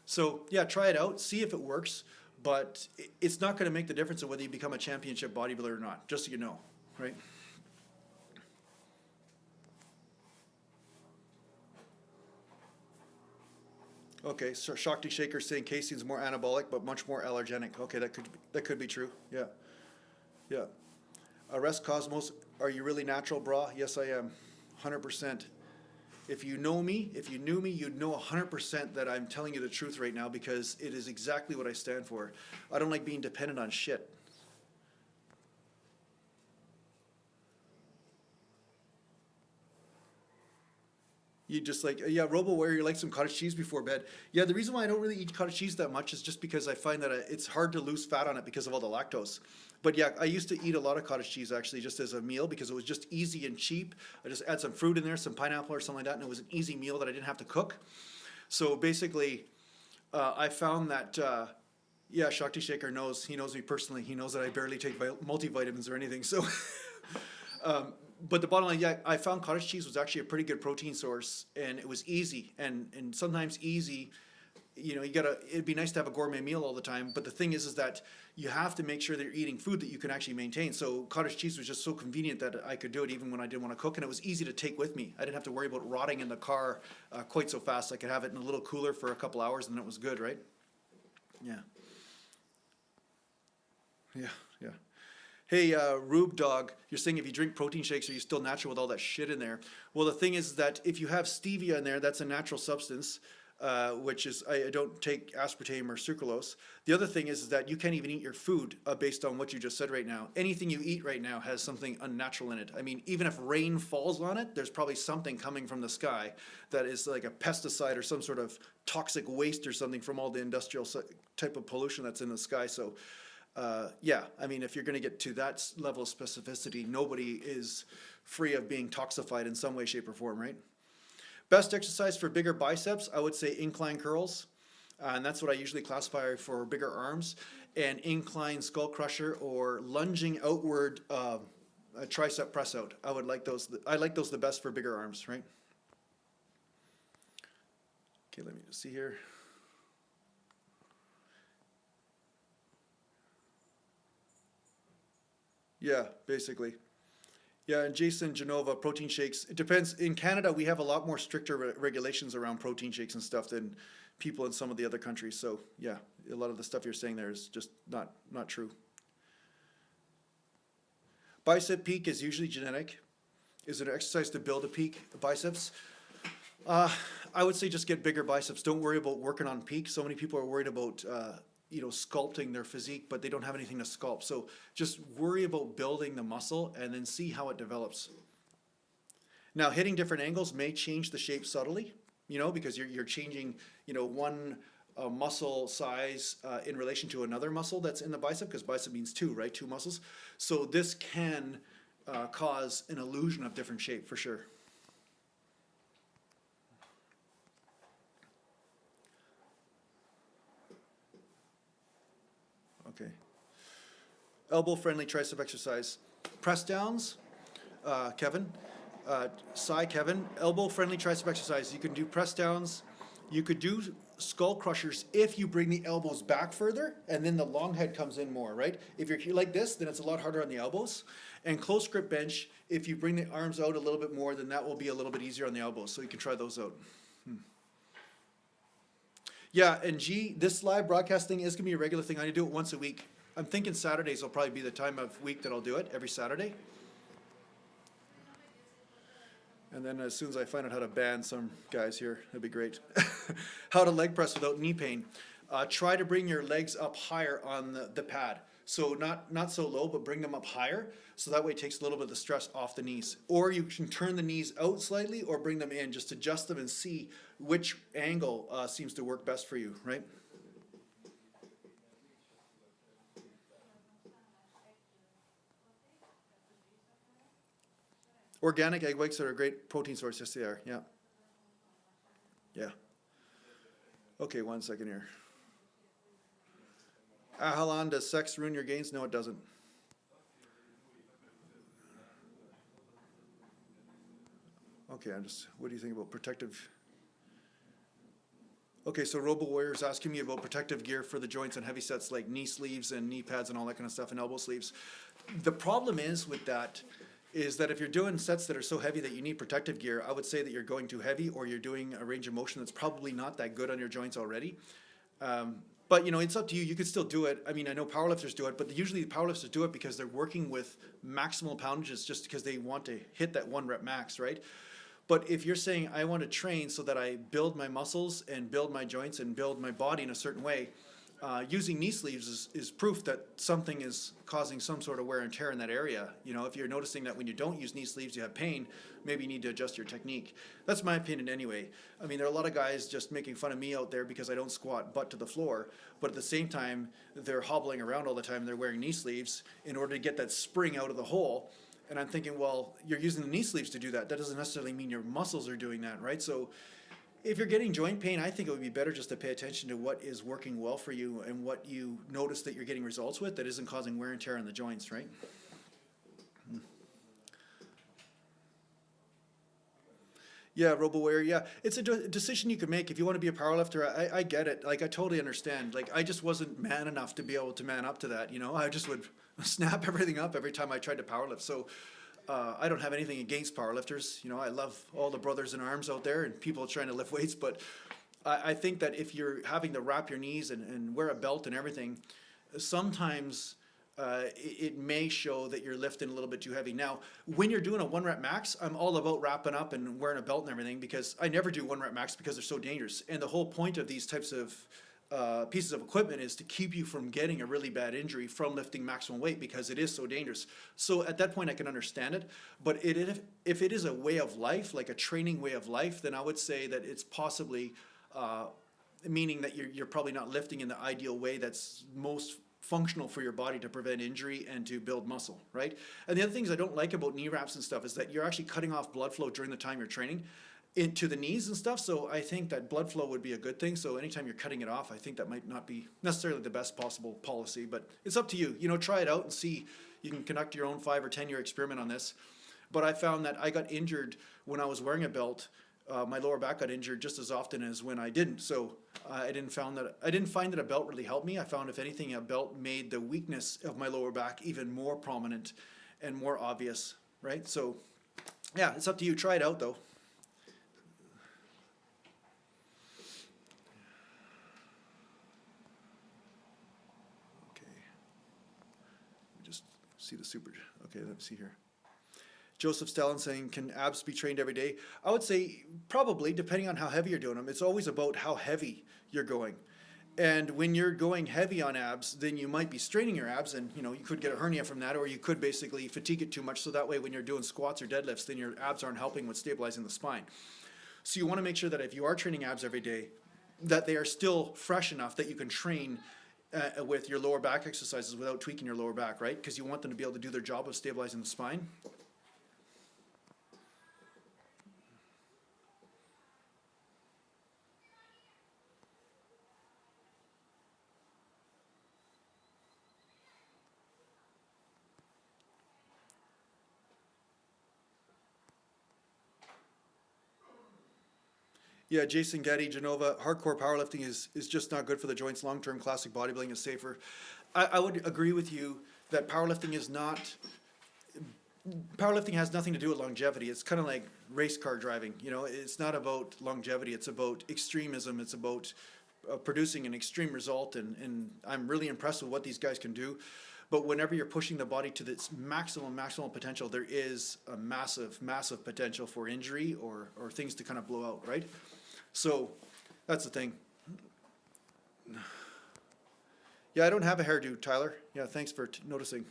So yeah, try it out, see if it works, but it's not going to make the difference of whether you become a championship bodybuilder or not, just so you know. right? Okay, so Shakti Shaker saying casein's more anabolic but much more allergenic. Okay, that could be true. Yeah, yeah. Arrest Cosmos, are you really natural, brah? Yes, I am, 100%. If you knew me, you'd know 100% that I'm telling you the truth right now because it is exactly what I stand for. I don't like being dependent on shit. You just like, yeah, RoboWarrior, you like some cottage cheese before bed. Yeah, the reason why I don't really eat cottage cheese that much is just because I find that it's hard to lose fat on it because of all the lactose. But yeah, I used to eat a lot of cottage cheese actually just as a meal because it was just easy and cheap. I just add some fruit in there, some pineapple or something like that, and it was an easy meal that I didn't have to cook. So basically, I found that, yeah, Shakti Shaker knows, he knows me personally. He knows that I barely take multivitamins or anything. So, but the bottom line, yeah, I found cottage cheese was actually a pretty good protein source, and it was easy, and sometimes easy. You know, it'd be nice to have a gourmet meal all the time, but the thing is that you have to make sure that you're eating food that you can actually maintain. So cottage cheese was just so convenient that I could do it even when I didn't want to cook, and it was easy to take with me. I didn't have to worry about rotting in the car quite so fast. I could have it in a little cooler for a couple hours, and it was good, right? Yeah. Yeah, yeah. Hey, Rube Dog, you're saying if you drink protein shakes, are you still natural with all that shit in there? Well, the thing is that if you have stevia in there, that's a natural substance, which is, I don't take aspartame or sucralose. The other thing is that you can't even eat your food based on what you just said right now. Anything you eat right now has something unnatural in it. I mean, even if rain falls on it, there's probably something coming from the sky that is like a pesticide or some sort of toxic waste or something from all the industrial type of pollution that's in the sky. So, yeah, I mean, if you're going to get to that level of specificity, nobody is free of being toxified in some way, shape, or form, right? Best exercise for bigger biceps, I would say incline curls. And that's what I usually classify for bigger arms. And incline skull crusher or lunging outward a tricep press out. I like those the best for bigger arms, right? Okay, let me just see here. Yeah, basically. Yeah, and Jason Genova, protein shakes. It depends. In Canada, we have a lot more stricter regulations around protein shakes and stuff than people in some of the other countries. So yeah, a lot of the stuff you're saying there is just not true. Bicep peak is usually genetic. Is it an exercise to build a peak biceps? I would say just get bigger biceps. Don't worry about working on peak. So many people are worried about sculpting their physique, but they don't have anything to sculpt. So just worry about building the muscle and then see how it develops. Now, hitting different angles may change the shape subtly, because you're changing, one muscle size in relation to another muscle that's in the bicep, because bicep means two, right? Two muscles. So this can cause an illusion of different shape for sure. Okay. Elbow-friendly tricep exercise. Press downs, Kevin. Kevin. Elbow-friendly tricep exercise. You can do press downs. You could do skull crushers if you bring the elbows back further, and then the long head comes in more, right? If you're like this, then it's a lot harder on the elbows. And close grip bench, if you bring the arms out a little bit more, then that will be a little bit easier on the elbows. So you can try those out. Yeah, and this live broadcasting is going to be a regular thing. I'm going to do it once a week. I'm thinking Saturdays will probably be the time of week that I'll do it, every Saturday. And then as soon as I find out how to ban some guys here, that'd be great. How to leg press without knee pain. Try to bring your legs up higher on the pad. So not so low, but bring them up higher. So that way it takes a little bit of the stress off the knees. Or you can turn the knees out slightly or bring them in. Just adjust them and see which angle seems to work best for you, right? Organic egg whites are a great protein source. Yes, they are. Yeah. Yeah. Okay, 1 second here. Ahalan, does sex ruin your gains? No, it doesn't. Okay, what do you think about protective? Okay, so RoboWarrior's asking me about protective gear for the joints and heavy sets like knee sleeves and knee pads and all that kind of stuff and elbow sleeves. The problem is with that is that if you're doing sets that are so heavy that you need protective gear, I would say that you're going too heavy or you're doing a range of motion that's probably not that good on your joints already. But it's up to you. You could still do it. I mean, I know powerlifters do it, but usually the powerlifters do it because they're working with maximal poundages just because they want to hit that 1 rep max, right? But if you're saying I want to train so that I build my muscles and build my joints and build my body in a certain way, using knee sleeves is proof that something is causing some sort of wear and tear in that area. If you're noticing that when you don't use knee sleeves you have pain, maybe you need to adjust your technique. That's my opinion anyway. I mean, there are a lot of guys just making fun of me out there because I don't squat butt to the floor, but at the same time they're hobbling around all the time. They're wearing knee sleeves in order to get that spring out of the hole. And I'm thinking, well, you're using the knee sleeves to do that. That doesn't necessarily mean your muscles are doing that, right? So if you're getting joint pain, I think it would be better just to pay attention to what is working well for you and what you notice that you're getting results with that isn't causing wear and tear on the joints, right? Yeah, RoboWare, yeah. It's a decision you can make. If you want to be a powerlifter, I get it. Like, I totally understand. Like, I just wasn't man enough to be able to man up to that, I just would snap everything up every time I tried to powerlift. So I don't have anything against powerlifters. I love all the brothers in arms out there and people trying to lift weights. But I think that if you're having to wrap your knees and wear a belt and everything, sometimes it may show that you're lifting a little bit too heavy. Now, when you're doing a 1 rep max, I'm all about wrapping up and wearing a belt and everything because I never do 1 rep max because they're so dangerous. And the whole point of these types of pieces of equipment is to keep you from getting a really bad injury from lifting maximum weight because it is so dangerous. So at that point I can understand it, but if it is a way of life, like a training way of life, then I would say that it's possibly meaning that you're probably not lifting in the ideal way that's most functional for your body to prevent injury and to build muscle, right? And the other things I don't like about knee wraps and stuff is that you're actually cutting off blood flow during the time you're training into the knees and stuff. So I think that blood flow would be a good thing. So anytime you're cutting it off, I think that might not be necessarily the best possible policy, but it's up to you. Try it out and see. You can conduct your own 5 or 10 year experiment on this. But I found that I got injured when I was wearing a belt. My lower back got injured just as often as when I didn't. So I didn't find that a belt really helped me. I found, if anything, a belt made the weakness of my lower back even more prominent and more obvious, right? So yeah, it's up to you. Try it out though. See the super. Okay, let me see here. Joseph Stalin saying, can abs be trained every day? I would say probably, depending on how heavy you're doing them. It's always about how heavy you're going. And when you're going heavy on abs, then you might be straining your abs and you could get a hernia from that, or you could basically fatigue it too much. So that way when you're doing squats or deadlifts, then your abs aren't helping with stabilizing the spine. So you want to make sure that if you are training abs every day, that they are still fresh enough that you can train with your lower back exercises without tweaking your lower back, right? Because you want them to be able to do their job of stabilizing the spine. Yeah, Jason Gaddy, Genova, hardcore powerlifting is just not good for the joints. Long-term classic bodybuilding is safer. I would agree with you that powerlifting has nothing to do with longevity. It's kind of like race car driving. It's not about longevity. It's about extremism. It's about producing an extreme result. And I'm really impressed with what these guys can do. But whenever you're pushing the body to its maximum potential, there is a massive potential for injury or things to kind of blow out, right? So that's the thing. Yeah, I don't have a hairdo, Tyler. Yeah, thanks for noticing.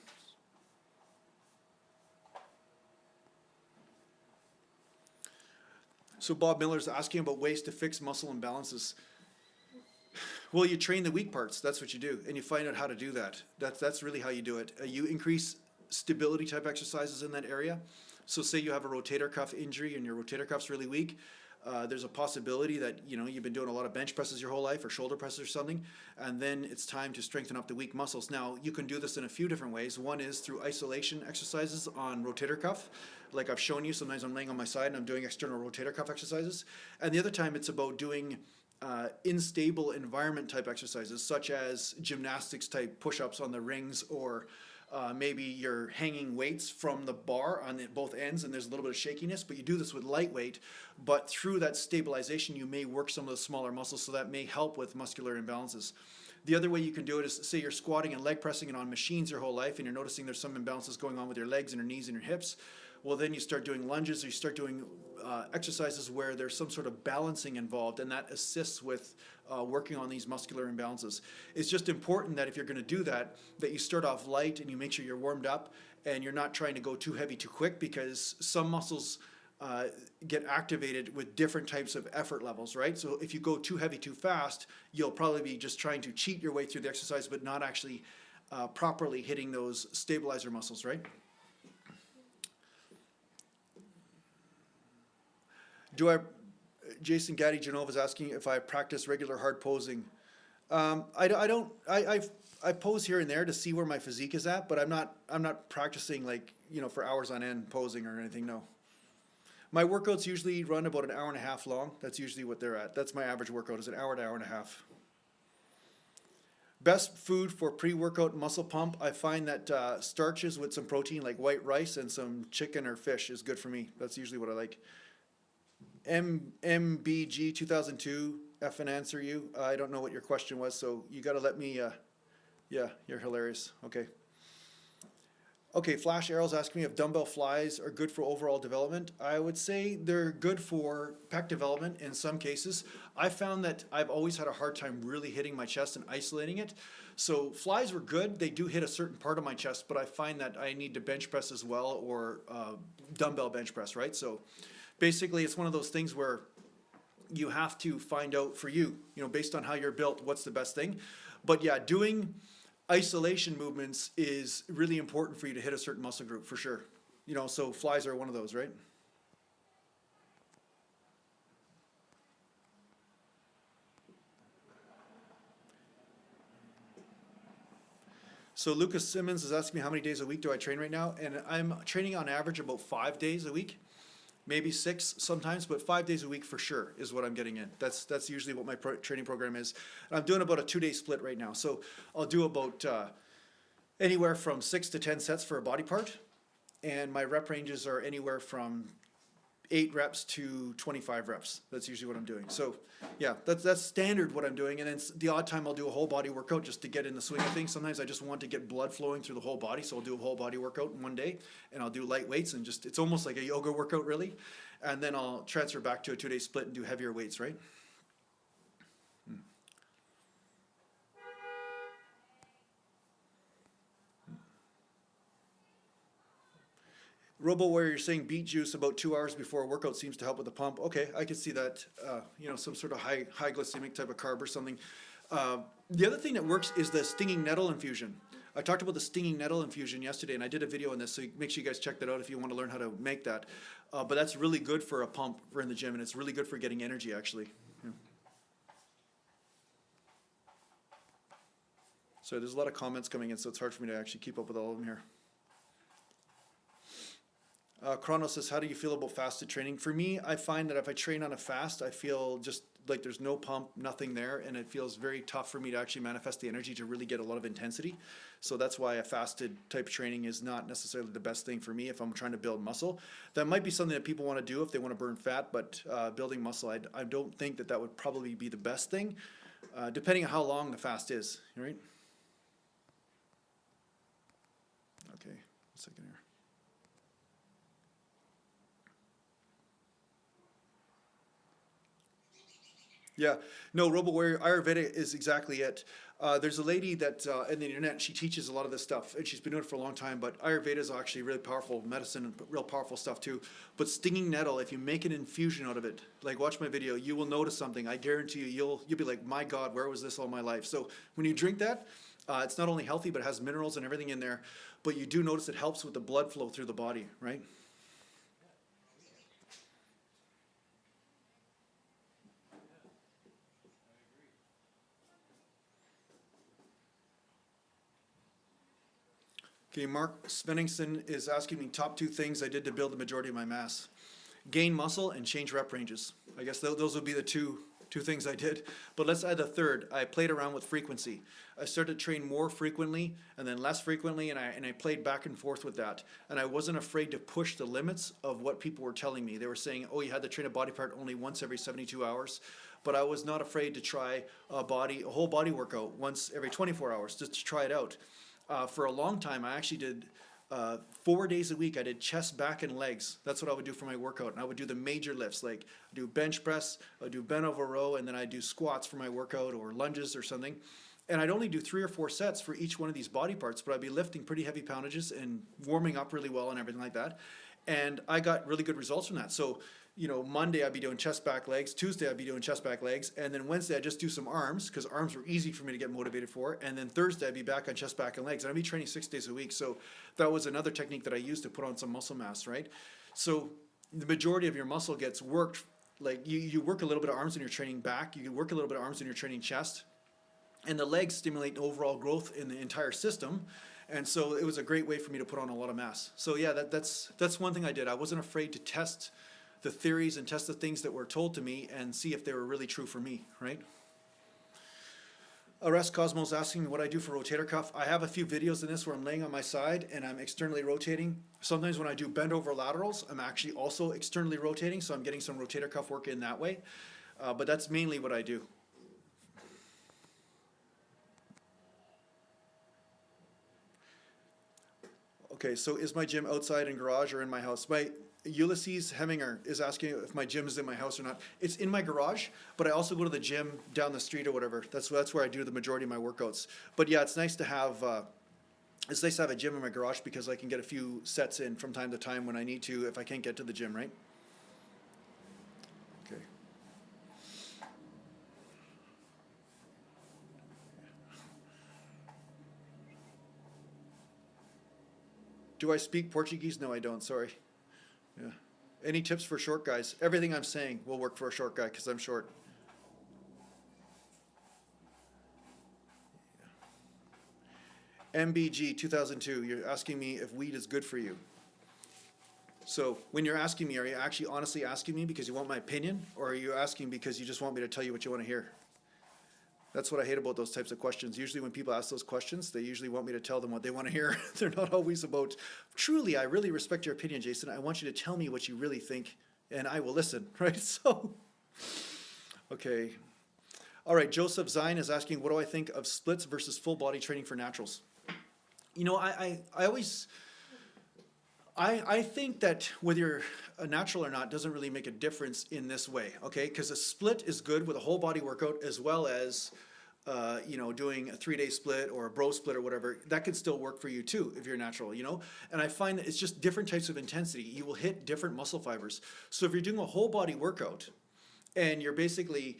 So Bob Miller's asking about ways to fix muscle imbalances. Well, you train the weak parts. That's what you do, and you find out how to do that. That's really how you do it. You increase stability type exercises in that area. So say you have a rotator cuff injury and your rotator cuff's really weak. There's a possibility that you've been doing a lot of bench presses your whole life or shoulder presses or something, and then it's time to strengthen up the weak muscles. Now you can do this in a few different ways. One is through isolation exercises on rotator cuff, like I've shown you. Sometimes I'm laying on my side and I'm doing external rotator cuff exercises, and the other time it's about doing unstable environment type exercises, such as gymnastics type push-ups on the rings or maybe you're hanging weights from the bar on both ends and there's a little bit of shakiness, but you do this with lightweight, but through that stabilization you may work some of the smaller muscles, so that may help with muscular imbalances. The other way you can do it is, say you're squatting and leg pressing and on machines your whole life and you're noticing there's some imbalances going on with your legs and your knees and your hips. Well, then you start doing lunges, or you start doing exercises where there's some sort of balancing involved, and that assists with working on these muscular imbalances. It's just important that if you're going to do that, that you start off light and you make sure you're warmed up and you're not trying to go too heavy too quick, because some muscles get activated with different types of effort levels, right? So if you go too heavy too fast, you'll probably be just trying to cheat your way through the exercise, but not actually properly hitting those stabilizer muscles, right? Jason Gaddy Genova is asking if I practice regular hard posing. I pose here and there to see where my physique is at, but I'm not practicing like, for hours on end posing or anything, no. My workouts usually run about an hour and a half long. That's usually what they're at. That's my average workout, is an hour to hour and a half. Best food for pre-workout muscle pump, I find that starches with some protein like white rice and some chicken or fish is good for me. That's usually what I like. MBG 2002, F and answer you. I don't know what your question was, so you got to let me, yeah, you're hilarious. Okay, Flash Arrow's asking me if dumbbell flies are good for overall development. I would say they're good for pec development in some cases. I found that I've always had a hard time really hitting my chest and isolating it. So flies were good. They do hit a certain part of my chest, but I find that I need to bench press as well, or dumbbell bench press, right? So basically, it's one of those things where you have to find out for you, based on how you're built, what's the best thing. But yeah, doing isolation movements is really important for you to hit a certain muscle group, for sure. So flies are one of those, right? So Lucas Simmons is asking me how many days a week do I train right now, and I'm training on average about 5 days a week. Maybe 6 sometimes, but 5 days a week for sure is what I'm getting in. That's usually what my training program is. And I'm doing about a 2-day split right now. So I'll do about anywhere from 6 to 10 sets for a body part. And my rep ranges are anywhere from 8 reps to 25 reps. That's usually what I'm doing. So yeah, that's standard what I'm doing. And then the odd time I'll do a whole body workout just to get in the swing of things. Sometimes I just want to get blood flowing through the whole body, so I'll do a whole body workout in one day, and I'll do light weights, and it's almost like a yoga workout really. And then I'll transfer back to a 2-day split and do heavier weights, right? Robo Warrior, you're saying beet juice about 2 hours before a workout seems to help with the pump. Okay, I can see that. Some sort of high glycemic type of carb or something. The other thing that works is the stinging nettle infusion. I talked about the stinging nettle infusion yesterday, and I did a video on this, so make sure you guys check that out if you want to learn how to make that. But that's really good for a pump for in the gym, and it's really good for getting energy, actually. Yeah. So there's a lot of comments coming in, so it's hard for me to actually keep up with all of them here. Chrono says, how do you feel about fasted training? For me, I find that if I train on a fast, I feel just like there's no pump, nothing there, and it feels very tough for me to actually manifest the energy to really get a lot of intensity. So that's why a fasted type training is not necessarily the best thing for me if I'm trying to build muscle. That might be something that people want to do if they want to burn fat, but building muscle, I don't think that would probably be the best thing, depending on how long the fast is, right? Okay, 1 second here. Yeah, no, Robo Warrior, Ayurveda is exactly it. There's a lady that in the internet, she teaches a lot of this stuff, and she's been doing it for a long time, but Ayurveda is actually really powerful medicine and real powerful stuff too. But stinging nettle, if you make an infusion out of it, like watch my video, you will notice something. I guarantee you, you'll be like, my God, where was this all my life? So when you drink that, it's not only healthy, but it has minerals and everything in there, but you do notice it helps with the blood flow through the body, right? Okay, Mark Svenningson is asking me top 2 things I did to build the majority of my mass. Gain muscle and change rep ranges. I guess those would be the two two things I did. But let's add the third. I played around with frequency. I started to train more frequently and then less frequently, and I played back and forth with that. And I wasn't afraid to push the limits of what people were telling me. They were saying, oh, you had to train a body part only once every 72 hours. But I was not afraid to try a whole body workout once every 24 hours just to try it out. For a long time, I actually did 4 days a week. I did chest, back, and legs. That's what I would do for my workout. And I would do the major lifts, like I do bench press, I do bent over row, and then I do squats for my workout or lunges or something. And I'd only do 3 or 4 sets for each one of these body parts, but I'd be lifting pretty heavy poundages and warming up really well and everything like that. And I got really good results from that. So, you know, Monday I'd be doing chest, back, legs. Tuesday I'd be doing chest, back, legs. And then Wednesday I'd just do some arms, because arms were easy for me to get motivated for. And then Thursday I'd be back on chest, back, and legs. And I'd be training 6 days a week. So that was another technique that I used to put on some muscle mass, right? So the majority of your muscle gets worked. Like you work a little bit of arms when you're training back. You work a little bit of arms when you're training chest. And the legs stimulate overall growth in the entire system. And so it was a great way for me to put on a lot of mass. So yeah, that's one thing I did. I wasn't afraid to test the theories and test the things that were told to me and see if they were really true for me, right? Arrest Cosmos asking me what I do for rotator cuff. I have a few videos in this where I'm laying on my side and I'm externally rotating. Sometimes when I do bend over laterals, I'm actually also externally rotating, so I'm getting some rotator cuff work in that way. But that's mainly what I do. Okay, so is my gym outside in garage or in my house? My Ulysses Heminger is asking if my gym is in my house or not. It's in my garage, but I also go to the gym down the street or whatever. That's where I do the majority of my workouts. But yeah, it's nice to have a gym in my garage because I can get a few sets in from time to time when I need to if I can't get to the gym, right? Okay. Do I speak Portuguese? No, I don't. Sorry. Yeah. Any tips for short guys? Everything I'm saying will work for a short guy because I'm short. MBG 2002, you're asking me if weed is good for you. So when you're asking me, are you actually honestly asking me because you want my opinion, or are you asking because you just want me to tell you what you want to hear? That's what I hate about those types of questions. Usually when people ask those questions, they usually want me to tell them what they want to hear. They're not always about, truly, I really respect your opinion, Jason. I want you to tell me what you really think, and I will listen, right? So, okay. All right, Joseph Zine is asking, what do I think of splits versus full body training for naturals? You know, I think that whether you're a natural or not doesn't really make a difference in this way, okay? Because a split is good with a whole body workout as well as, you know, doing a 3-day split or a bro split or whatever. That could still work for you too if you're natural, you know? And I find that it's just different types of intensity. You will hit different muscle fibers. So if you're doing a whole body workout and you're basically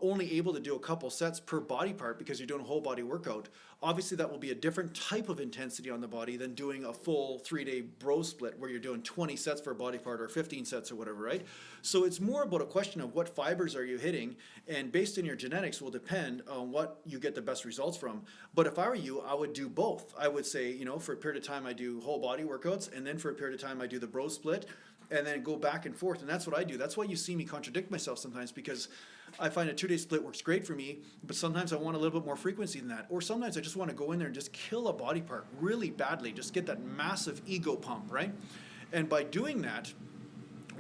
only able to do a couple sets per body part because you're doing a whole body workout, obviously that will be a different type of intensity on the body than doing a full 3-day bro split where you're doing 20 sets for a body part or 15 sets or whatever, right? So it's more about a question of what fibers are you hitting, and based on your genetics will depend on what you get the best results from. But if I were you, I would do both. I would say, you know, for a period of time I do whole body workouts, and then for a period of time I do the bro split, and then go back and forth. And that's what I do. That's why you see me contradict myself sometimes, because I find a 2-day split works great for me, but sometimes I want a little bit more frequency than that. Or sometimes I just want to go in there and just kill a body part really badly, just get that massive ego pump, right? And by doing that,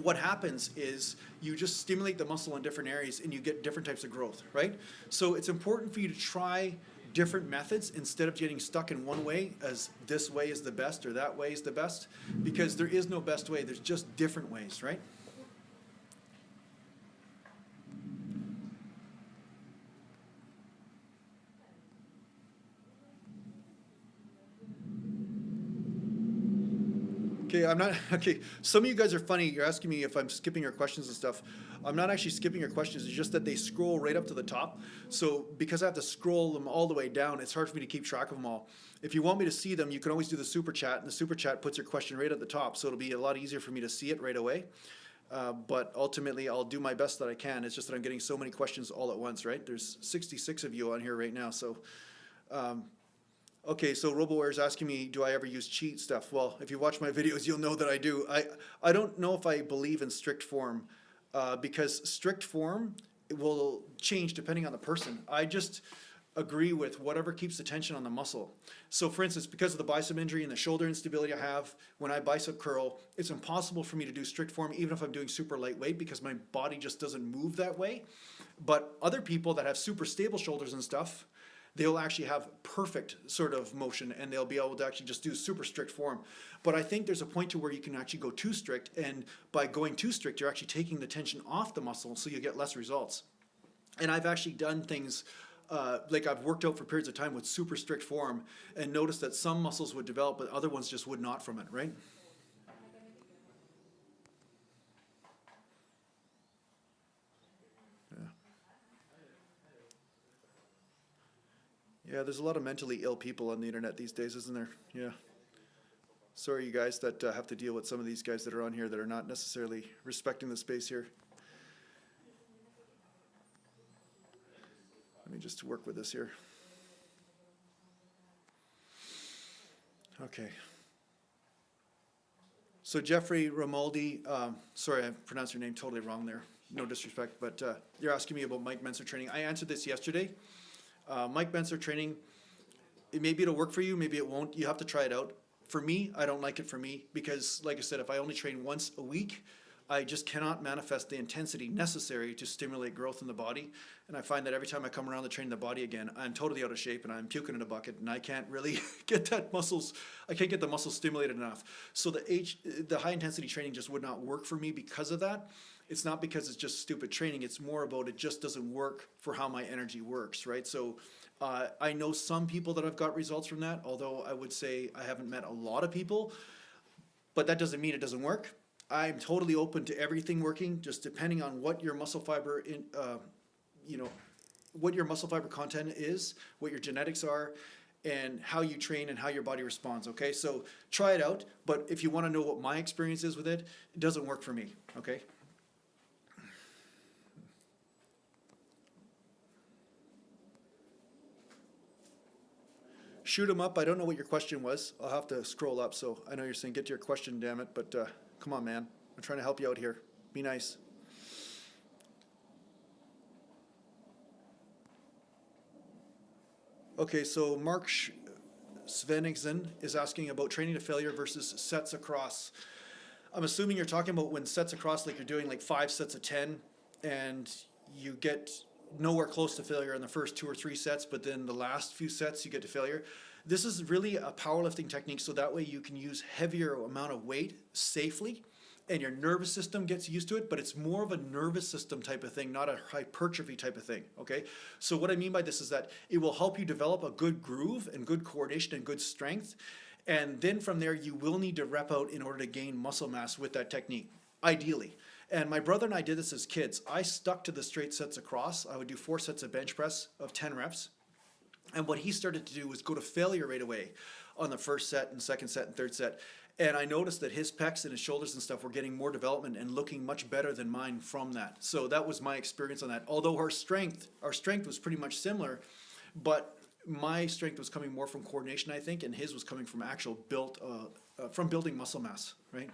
what happens is you just stimulate the muscle in different areas and you get different types of growth, right? So it's important for you to try different methods instead of getting stuck in one way as this way is the best or that way is the best, because there is no best way. There's just different ways, right? Okay, some of you guys are funny. You're asking me if I'm skipping your questions and stuff. I'm not actually skipping your questions. It's just that they scroll right up to the top. So because I have to scroll them all the way down, it's hard for me to keep track of them all. If you want me to see them, you can always do the super chat, and the super chat puts your question right at the top. So it'll be a lot easier for me to see it right away. But ultimately, I'll do my best that I can. It's just that I'm getting so many questions all at once, right? There's 66 of you on here right now. So, okay, so RoboWare is asking me, do I ever use cheat stuff? Well, if you watch my videos, you'll know that I do. I don't know if I believe in strict form, because strict form it will change depending on the person. I just agree with whatever keeps the tension on the muscle. So for instance, because of the bicep injury and the shoulder instability I have, when I bicep curl, it's impossible for me to do strict form even if I'm doing super lightweight because my body just doesn't move that way. But other people that have super stable shoulders and stuff, they'll actually have perfect sort of motion and they'll be able to actually just do super strict form. But I think there's a point to where you can actually go too strict, and by going too strict, you're actually taking the tension off the muscle so you get less results. And I've actually done things like I've worked out for periods of time with super strict form and noticed that some muscles would develop, but other ones just would not from it, right? Yeah, there's a lot of mentally ill people on the internet these days, isn't there? Yeah. Sorry, you guys that have to deal with some of these guys that are on here that are not necessarily respecting the space here. Let me just work with this here. Okay. So Jeffrey Romaldi, sorry, I pronounced your name totally wrong there. No disrespect, but you're asking me about Mike Menser training. I answered this yesterday. Mike Menser training, maybe it'll work for you, maybe it won't. You have to try it out. For me, I don't like it for me because, like I said, if I only train once a week, I just cannot manifest the intensity necessary to stimulate growth in the body. And I find that every time I come around to train the body again, I'm totally out of shape and I'm puking in a bucket and I can't really get the muscles stimulated enough. So the high intensity training just would not work for me because of that. It's not because it's just stupid training. It's more about it just doesn't work for how my energy works, right? So I know some people that have got results from that, although I would say I haven't met a lot of people, but that doesn't mean it doesn't work. I'm totally open to everything working, just depending on what your muscle fiber what your muscle fiber content is, what your genetics are, and how you train and how your body responds, okay? So try it out, but if you want to know what my experience is with it, it doesn't work for me, okay? Shoot them up. I don't know what your question was. I'll have to scroll up, so I know you're saying get to your question, damn it, but come on, man. I'm trying to help you out here. Be nice. Okay, so Mark Svenningsen is asking about training to failure versus sets across. I'm assuming you're talking about when sets across, like you're doing like 5 sets of 10, and you get nowhere close to failure in the first 2 or 3 sets, but then the last few sets you get to failure. This is really a powerlifting technique, so that way you can use heavier amount of weight safely, and your nervous system gets used to it, but it's more of a nervous system type of thing, not a hypertrophy type of thing, okay? So what I mean by this is that it will help you develop a good groove and good coordination and good strength, and then from there you will need to rep out in order to gain muscle mass with that technique, ideally. And my brother and I did this as kids. I stuck to the straight sets across. I would do 4 sets of bench press of 10 reps. And what he started to do was go to failure right away on the first set and second set and third set. And I noticed that his pecs and his shoulders and stuff were getting more development and looking much better than mine from that. So that was my experience on that. Although our strength was pretty much similar, but my strength was coming more from coordination, I think, and his was coming from actual from building muscle mass, right?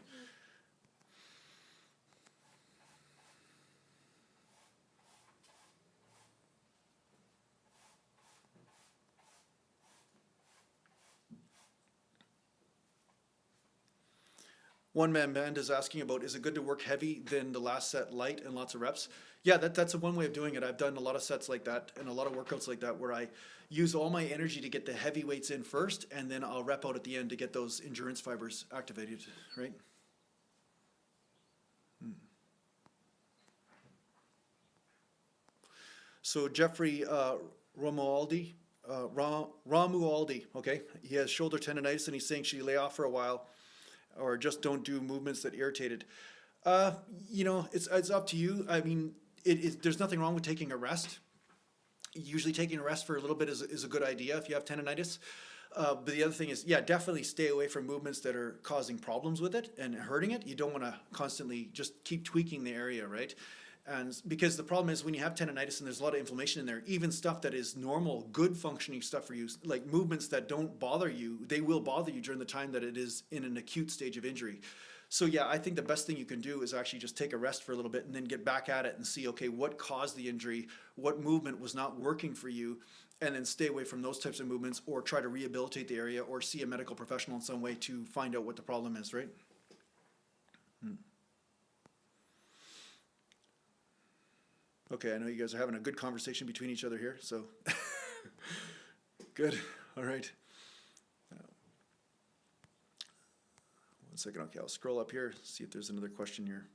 One Man Band is asking about, is it good to work heavy, then the last set light and lots of reps? Yeah, that's one way of doing it. I've done a lot of sets like that and a lot of workouts like that where I use all my energy to get the heavy weights in first, and then I'll rep out at the end to get those endurance fibers activated, right? So Jeffrey Romualdi, okay, he has shoulder tendonitis and he's saying should he lay off for a while or just don't do movements that irritate it. It's up to you. I mean, there's nothing wrong with taking a rest. Usually taking a rest for a little bit is a good idea if you have tendonitis. But the other thing is, yeah, definitely stay away from movements that are causing problems with it and hurting it. You don't want to constantly just keep tweaking the area, right? And because the problem is when you have tendonitis and there's a lot of inflammation in there, even stuff that is normal, good functioning stuff for you, like movements that don't bother you, they will bother you during the time that it is in an acute stage of injury. So yeah, I think the best thing you can do is actually just take a rest for a little bit and then get back at it and see, okay, what caused the injury, what movement was not working for you, and then stay away from those types of movements, or try to rehabilitate the area or see a medical professional in some way to find out what the problem is, right? Okay, I know you guys are having a good conversation between each other here, so good. All right. One second. Okay, I'll scroll up here, see if there's another question here.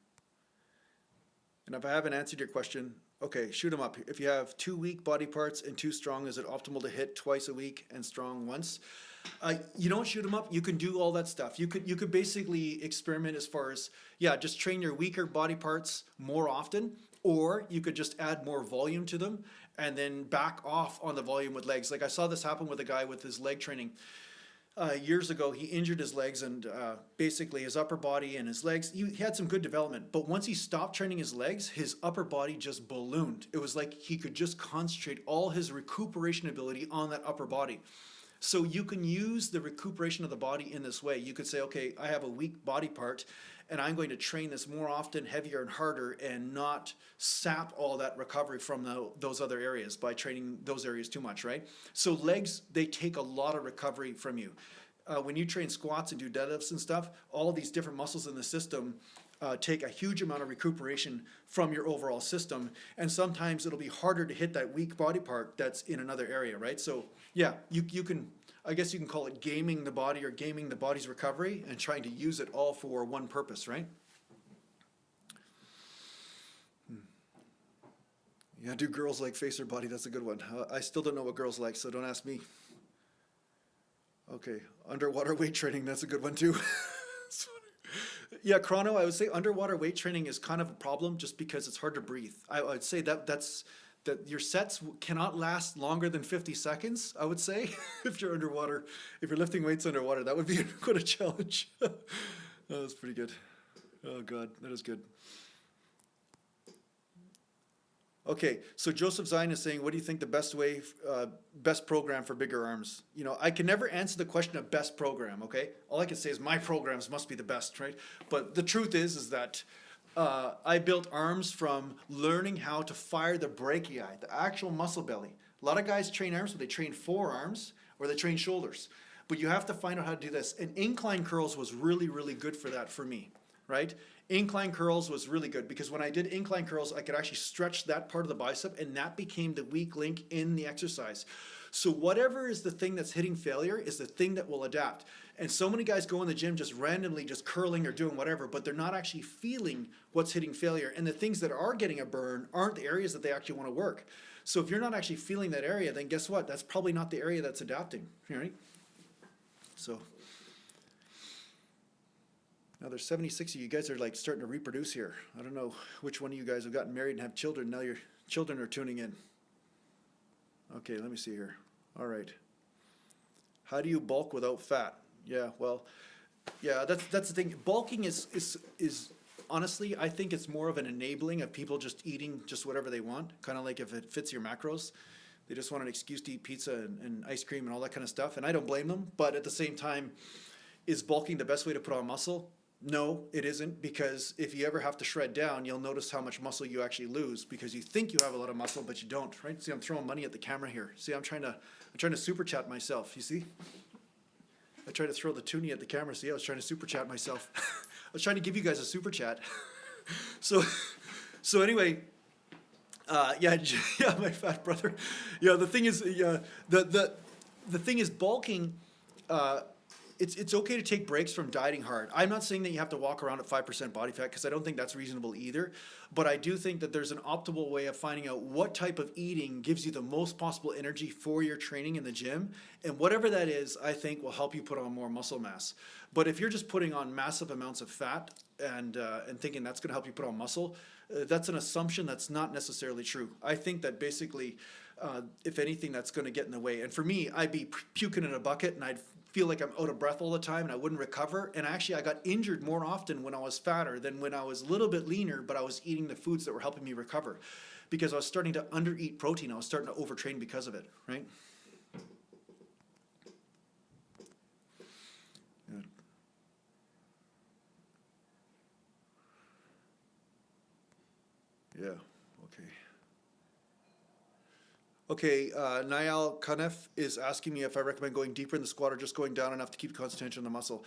And if I haven't answered your question, okay, shoot them up. If you have 2 weak body parts and 2 strong, is it optimal to hit twice a week and strong once? You don't shoot them up. You can do all that stuff. You could basically experiment as far as, yeah, just train your weaker body parts more often, or you could just add more volume to them and then back off on the volume with legs. Like I saw this happen with a guy with his leg training. Years ago, he injured his legs, and basically his upper body and his legs, he had some good development. But once he stopped training his legs, his upper body just ballooned. It was like he could just concentrate all his recuperation ability on that upper body. So you can use the recuperation of the body in this way. You could say, okay, I have a weak body part, and I'm going to train this more often, heavier and harder, and not sap all that recovery from those other areas by training those areas too much, right? So legs, they take a lot of recovery from you. When you train squats and do deadlifts and stuff, all of these different muscles in the system take a huge amount of recuperation from your overall system, and sometimes it'll be harder to hit that weak body part that's in another area, right? So yeah, you can, I guess you can call it gaming the body or gaming the body's recovery and trying to use it all for one purpose, right? Yeah, do girls like face or body? That's a good one. I still don't know what girls like, so don't ask me. Okay, underwater weight training, that's a good one too. Yeah, chrono, I would say underwater weight training is kind of a problem just because it's hard to breathe. I would say that your sets cannot last longer than 50 seconds, I would say, if you're underwater. If you're lifting weights underwater, that would be quite a challenge. That was pretty good. Oh, God, that is good. Okay, so Joseph Zine is saying, what do you think the best program for bigger arms? You know, I can never answer the question of best program, okay? All I can say is my programs must be the best, right? But the truth is that I built arms from learning how to fire the brachii, the actual muscle belly. A lot of guys train arms, but they train forearms or they train shoulders. But you have to find out how to do this. And incline curls was really, really good for that for me, right? Incline curls was really good because when I did incline curls, I could actually stretch that part of the bicep, and that became the weak link in the exercise. So whatever is the thing that's hitting failure is the thing that will adapt. And so many guys go in the gym just randomly just curling or doing whatever, but they're not actually feeling what's hitting failure. And the things that are getting a burn aren't the areas that they actually want to work. So if you're not actually feeling that area, then guess what? That's probably not the area that's adapting, right? So now there's 76 of you guys are like starting to reproduce here. I don't know which one of you guys have gotten married and have children. Now your children are tuning in. Okay, let me see here. All right. How do you bulk without fat? Yeah, well, yeah, that's the thing. Bulking is honestly, I think it's more of an enabling of people just eating just whatever they want. Kind of like if it fits your macros. They just want an excuse to eat pizza and ice cream and all that kind of stuff. And I don't blame them. But at the same time, is bulking the best way to put on muscle? No, it isn't, because if you ever have to shred down, you'll notice how much muscle you actually lose because you think you have a lot of muscle, but you don't, right? See, I'm throwing money at the camera here. See, I'm trying to super chat myself, you see? I tried to throw the toonie at the camera. See, I was trying to super chat myself. I was trying to give you guys a super chat. So anyway, yeah, my fat brother. Yeah, the thing is, the thing is bulking, it's okay to take breaks from dieting hard. I'm not saying that you have to walk around at 5% body fat because I don't think that's reasonable either. But I do think that there's an optimal way of finding out what type of eating gives you the most possible energy for your training in the gym. And whatever that is, I think will help you put on more muscle mass. But if you're just putting on massive amounts of fat and thinking that's going to help you put on muscle, that's an assumption that's not necessarily true. I think that basically, if anything, that's going to get in the way. And for me, I'd be puking in a bucket and I'd feel like I'm out of breath all the time and I wouldn't recover. And actually, I got injured more often when I was fatter than when I was a little bit leaner, but I was eating the foods that were helping me recover because I was starting to undereat protein. I was starting to overtrain because of it, right? Yeah, okay. Okay, Niall Kanef is asking me if I recommend going deeper in the squat or just going down enough to keep constant tension on the muscle.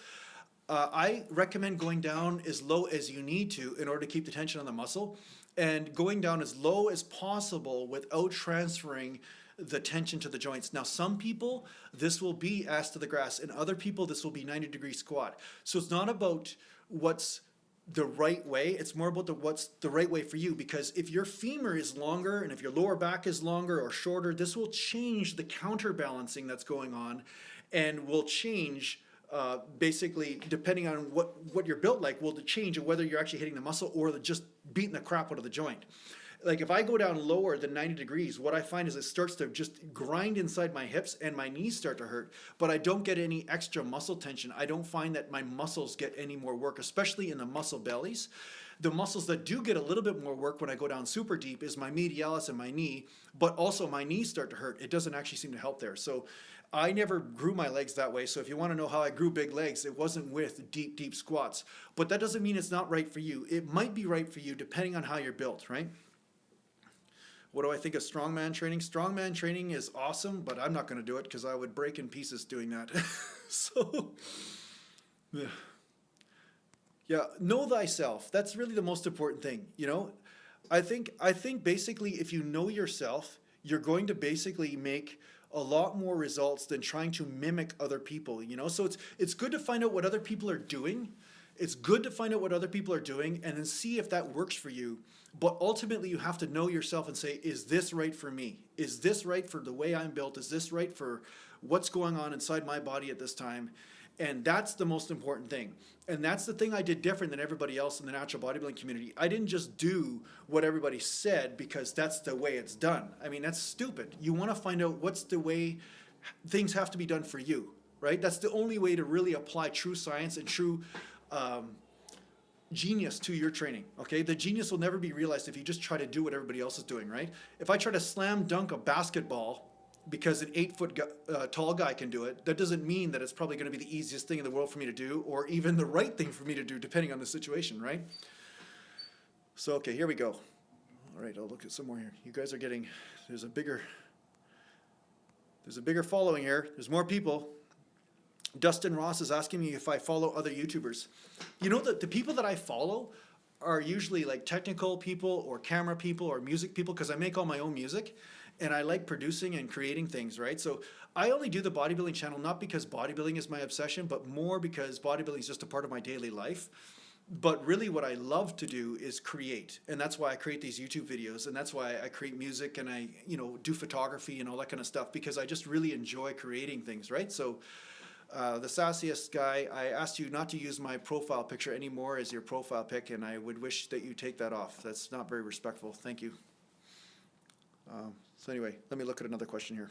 I recommend going down as low as you need to in order to keep the tension on the muscle, and going down as low as possible without transferring the tension to the joints. Now, some people, this will be ass to the grass, and other people, this will be 90-degree squat. So it's not about what's the right way, it's more about what's the right way for you, because if your femur is longer and if your lower back is longer or shorter, this will change the counterbalancing that's going on, and will change basically depending on what you're built like, will change whether you're actually hitting the muscle or just beating the crap out of the joint. Like if I go down lower than 90 degrees, what I find is it starts to just grind inside my hips and my knees start to hurt, but I don't get any extra muscle tension. I don't find that my muscles get any more work, especially in the muscle bellies. The muscles that do get a little bit more work when I go down super deep is my medialis and my knee, but also my knees start to hurt. It doesn't actually seem to help there. So I never grew my legs that way. So if you want to know how I grew big legs, it wasn't with deep, deep squats. But that doesn't mean it's not right for you. It might be right for you depending on how you're built, right? What do I think of strongman training? Strongman training is awesome, but I'm not going to do it because I would break in pieces doing that. So, yeah, know thyself. That's really the most important thing, you know? I think basically if you know yourself, you're going to basically make a lot more results than trying to mimic other people, you know? So it's good to find out what other people are doing. It's good to find out what other people are doing and then see if that works for you. But ultimately, you have to know yourself and say, is this right for me? Is this right for the way I'm built? Is this right for what's going on inside my body at this time? And that's the most important thing. And that's the thing I did different than everybody else in the natural bodybuilding community. I didn't just do what everybody said because that's the way it's done. I mean, that's stupid. You want to find out what's the way things have to be done for you, right? That's the only way to really apply true science and true genius to your training, okay? The genius will never be realized if you just try to do what everybody else is doing, right? If I try to slam dunk a basketball because an 8-foot tall guy can do it, that doesn't mean that it's probably going to be the easiest thing in the world for me to do, or even the right thing for me to do, depending on the situation, right? So, okay, here we go. All right, I'll look at some more here. You guys are getting, there's a bigger following here. There's more people. Dustin Ross is asking me if I follow other YouTubers. You know, the people that I follow are usually like technical people or camera people or music people, because I make all my own music and I like producing and creating things, right? So I only do the bodybuilding channel not because bodybuilding is my obsession, but more because bodybuilding is just a part of my daily life. But really what I love to do is create, and that's why I create these YouTube videos, and that's why I create music and I, you know, do photography and all that kind of stuff, because I just really enjoy creating things, right? So the sassiest guy, I asked you not to use my profile picture anymore as your profile pic, and I would wish that you take that off. That's not very respectful. Thank you. So anyway, let me look at another question here.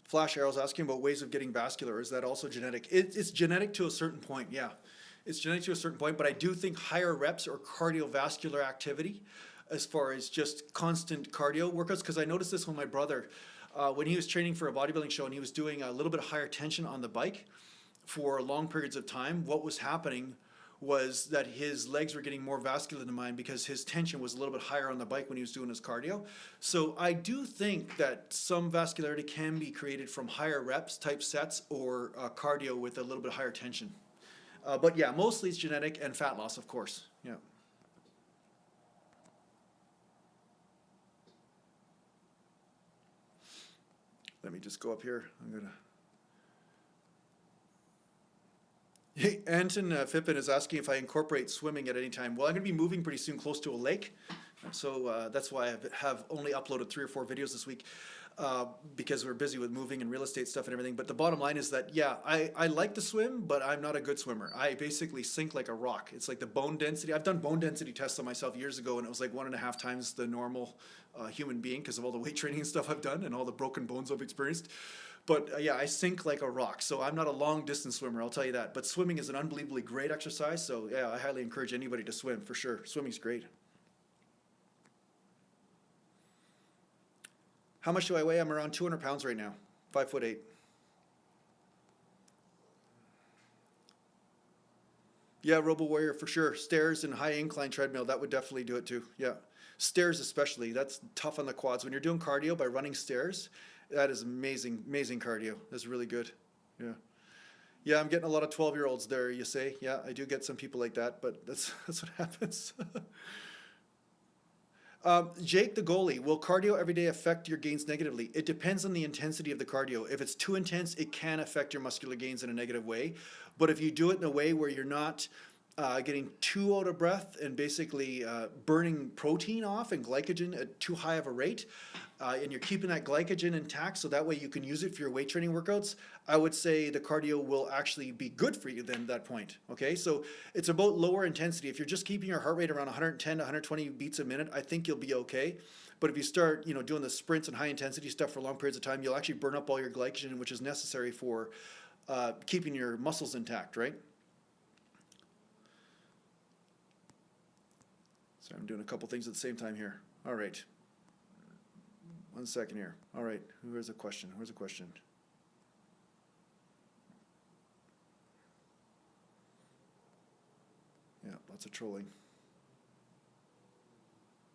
Flash Arrow's asking about ways of getting vascular. Is that also genetic? It's genetic to a certain point, yeah. It's genetic to a certain point, but I do think higher reps or cardiovascular activity, as far as just constant cardio workouts, because I noticed this with my brother. When he was training for a bodybuilding show and he was doing a little bit higher tension on the bike for long periods of time, what was happening was that his legs were getting more vascular than mine because his tension was a little bit higher on the bike when he was doing his cardio. So I do think that some vascularity can be created from higher reps type sets or cardio with a little bit higher tension. But yeah, mostly it's genetic and fat loss, of course. Yeah. Let me just go up here. I'm gonna. Hey, Anton Fippen is asking if I incorporate swimming at any time. Well, I'm going to be moving pretty soon close to a lake. So that's why I have only uploaded 3 or 4 videos this week, because we're busy with moving and real estate stuff and everything. But the bottom line is that, yeah, I like to swim, but I'm not a good swimmer. I basically sink like a rock. It's like the bone density. I've done bone density tests on myself years ago, and it was like 1.5 times the normal human being because of all the weight training and stuff I've done and all the broken bones I've experienced. But yeah, I sink like a rock. So I'm not a long distance swimmer, I'll tell you that. But swimming is an unbelievably great exercise. So yeah, I highly encourage anybody to swim for sure. Swimming's great. How much do I weigh? I'm around 200 pounds right now, 5'8". Yeah, Robo Warrior for sure. Stairs and high incline treadmill, that would definitely do it too. Yeah. Stairs especially, that's tough on the quads. When you're doing cardio by running stairs, that is amazing, amazing cardio. That's really good. Yeah. Yeah, I'm getting a lot of 12-year-olds there, you say. Yeah, I do get some people like that, but that's what happens. Jake the goalie, will cardio every day affect your gains negatively? It depends on the intensity of the cardio. If it's too intense, it can affect your muscular gains in a negative way. But if you do it in a way where you're not getting too out of breath and basically burning protein off and glycogen at too high of a rate, and you're keeping that glycogen intact so that way you can use it for your weight training workouts, I would say the cardio will actually be good for you then at that point. Okay, so it's about lower intensity. If you're just keeping your heart rate around 110 to 120 beats a minute, I think you'll be okay. But if you start, doing the sprints and high intensity stuff for long periods of time, you'll actually burn up all your glycogen, which is necessary for keeping your muscles intact, right? So I'm doing a couple things at the same time here. All right. 1 second here. All right. Where's the question? Where's the question? Yeah, lots of trolling.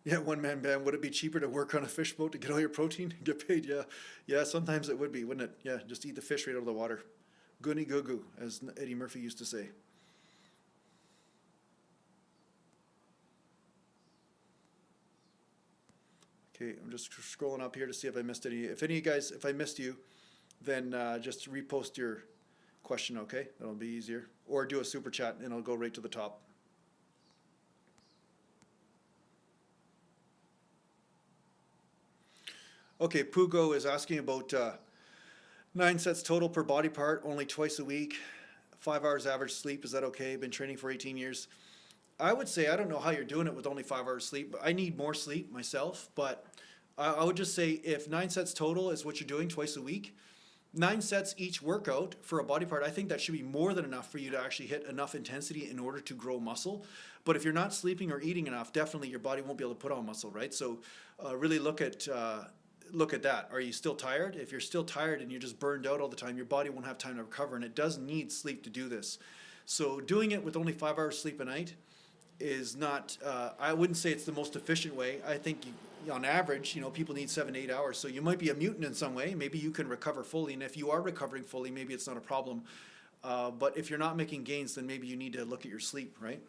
Yeah, one-man band. Would it be cheaper to work on a fish boat to get all your protein and get paid? Yeah. Yeah, sometimes it would be, wouldn't it? Yeah, just eat the fish right out of the water. Goony goo goo, as Eddie Murphy used to say. Okay, I'm just scrolling up here to see if I missed any. If any of you guys, if I missed you, then just repost your question, okay? That'll be easier. Or do a super chat and it'll go right to the top. Okay, Pugo is asking about 9 sets total per body part, only twice a week, 5 hours average sleep. Is that okay? Been training for 18 years. I would say, I don't know how you're doing it with only 5 hours sleep, but I need more sleep myself. But I would just say if 9 sets total is what you're doing twice a week, 9 sets each workout for a body part, I think that should be more than enough for you to actually hit enough intensity in order to grow muscle. But if you're not sleeping or eating enough, definitely your body won't be able to put on muscle, right? So really look at that. Are you still tired? If you're still tired and you're just burned out all the time, your body won't have time to recover, and it does need sleep to do this. So doing it with only 5 hours sleep a night is not, I wouldn't say it's the most efficient way. I think on average, people need 7 to 8 hours. So you might be a mutant in some way. Maybe you can recover fully. And if you are recovering fully, maybe it's not a problem. But if you're not making gains, then maybe you need to look at your sleep, right?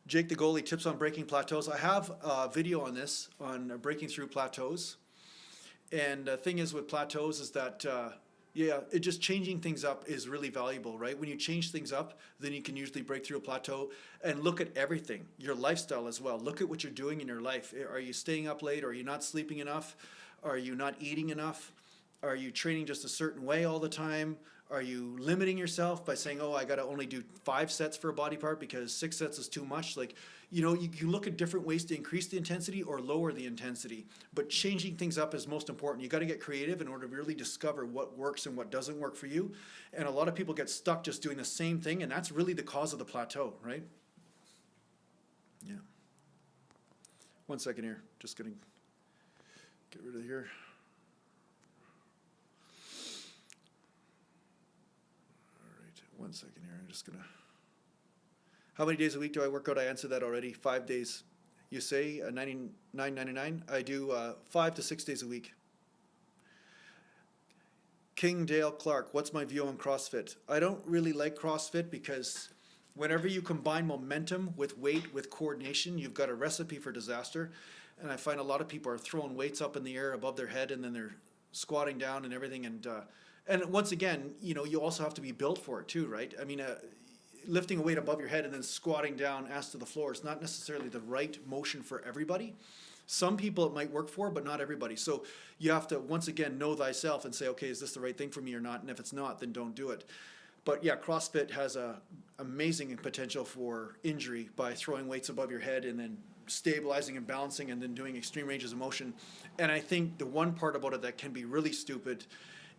Jake the goalie, tips on breaking plateaus. I have a video on this, on breaking through plateaus. And the thing is with plateaus is that, it just changing things up is really valuable, right? When you change things up, then you can usually break through a plateau and look at everything, your lifestyle as well. Look at what you're doing in your life. Are you staying up late? Are you not sleeping enough? Are you not eating enough? Are you training just a certain way all the time? Are you limiting yourself by saying, I got to only do 5 sets for a body part because 6 sets is too much? You can look at different ways to increase the intensity or lower the intensity, but changing things up is most important. You got to get creative in order to really discover what works and what doesn't work for you. And a lot of people get stuck just doing the same thing, and that's really the cause of the plateau, right? Yeah. 1 second here. Just going to get rid of here. All right. 1 second here. I'm just going to... How many days a week do I work out? I answered that already. 5 days. You say $99.99. I do 5 to 6 days a week. King Dale Clark, what's my view on CrossFit? I don't really like CrossFit because whenever you combine momentum with weight, with coordination, you've got a recipe for disaster. And I find a lot of people are throwing weights up in the air above their head and then they're squatting down and everything. And once again, you also have to be built for it too, right? I mean, lifting a weight above your head and then squatting down ass to the floor is not necessarily the right motion for everybody. Some people it might work for, but not everybody. So you have to, once again, know thyself and say, okay, is this the right thing for me or not? And if it's not, then don't do it. But yeah, CrossFit has a amazing potential for injury by throwing weights above your head and then stabilizing and balancing and then doing extreme ranges of motion. And I think the one part about it that can be really stupid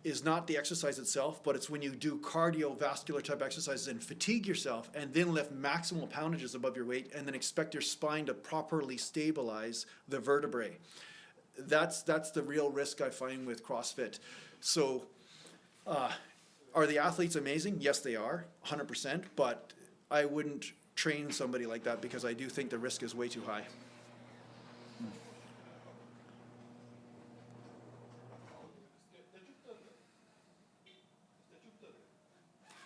is not the exercise itself, but it's when you do cardiovascular type exercises and fatigue yourself and then lift maximal poundages above your weight and then expect your spine to properly stabilize the vertebrae. That's the real risk I find with CrossFit. So Are the athletes amazing? Yes, they are, 100%, but I wouldn't train somebody like that because I do think the risk is way too high.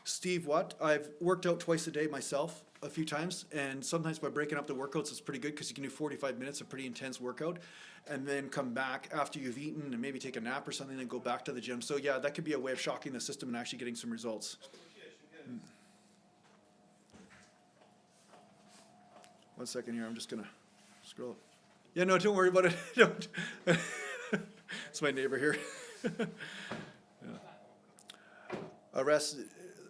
Steve, what? I've worked out twice a day myself a few times, and sometimes by breaking up the workouts, it's pretty good because you can do 45 minutes of pretty intense workout and then come back after you've eaten and maybe take a nap or something and go back to the gym. So yeah, that could be a way of shocking the system and actually getting some results. One second here, I'm just gonna scroll. Yeah, no, don't worry about it. Don't. It's my neighbor here.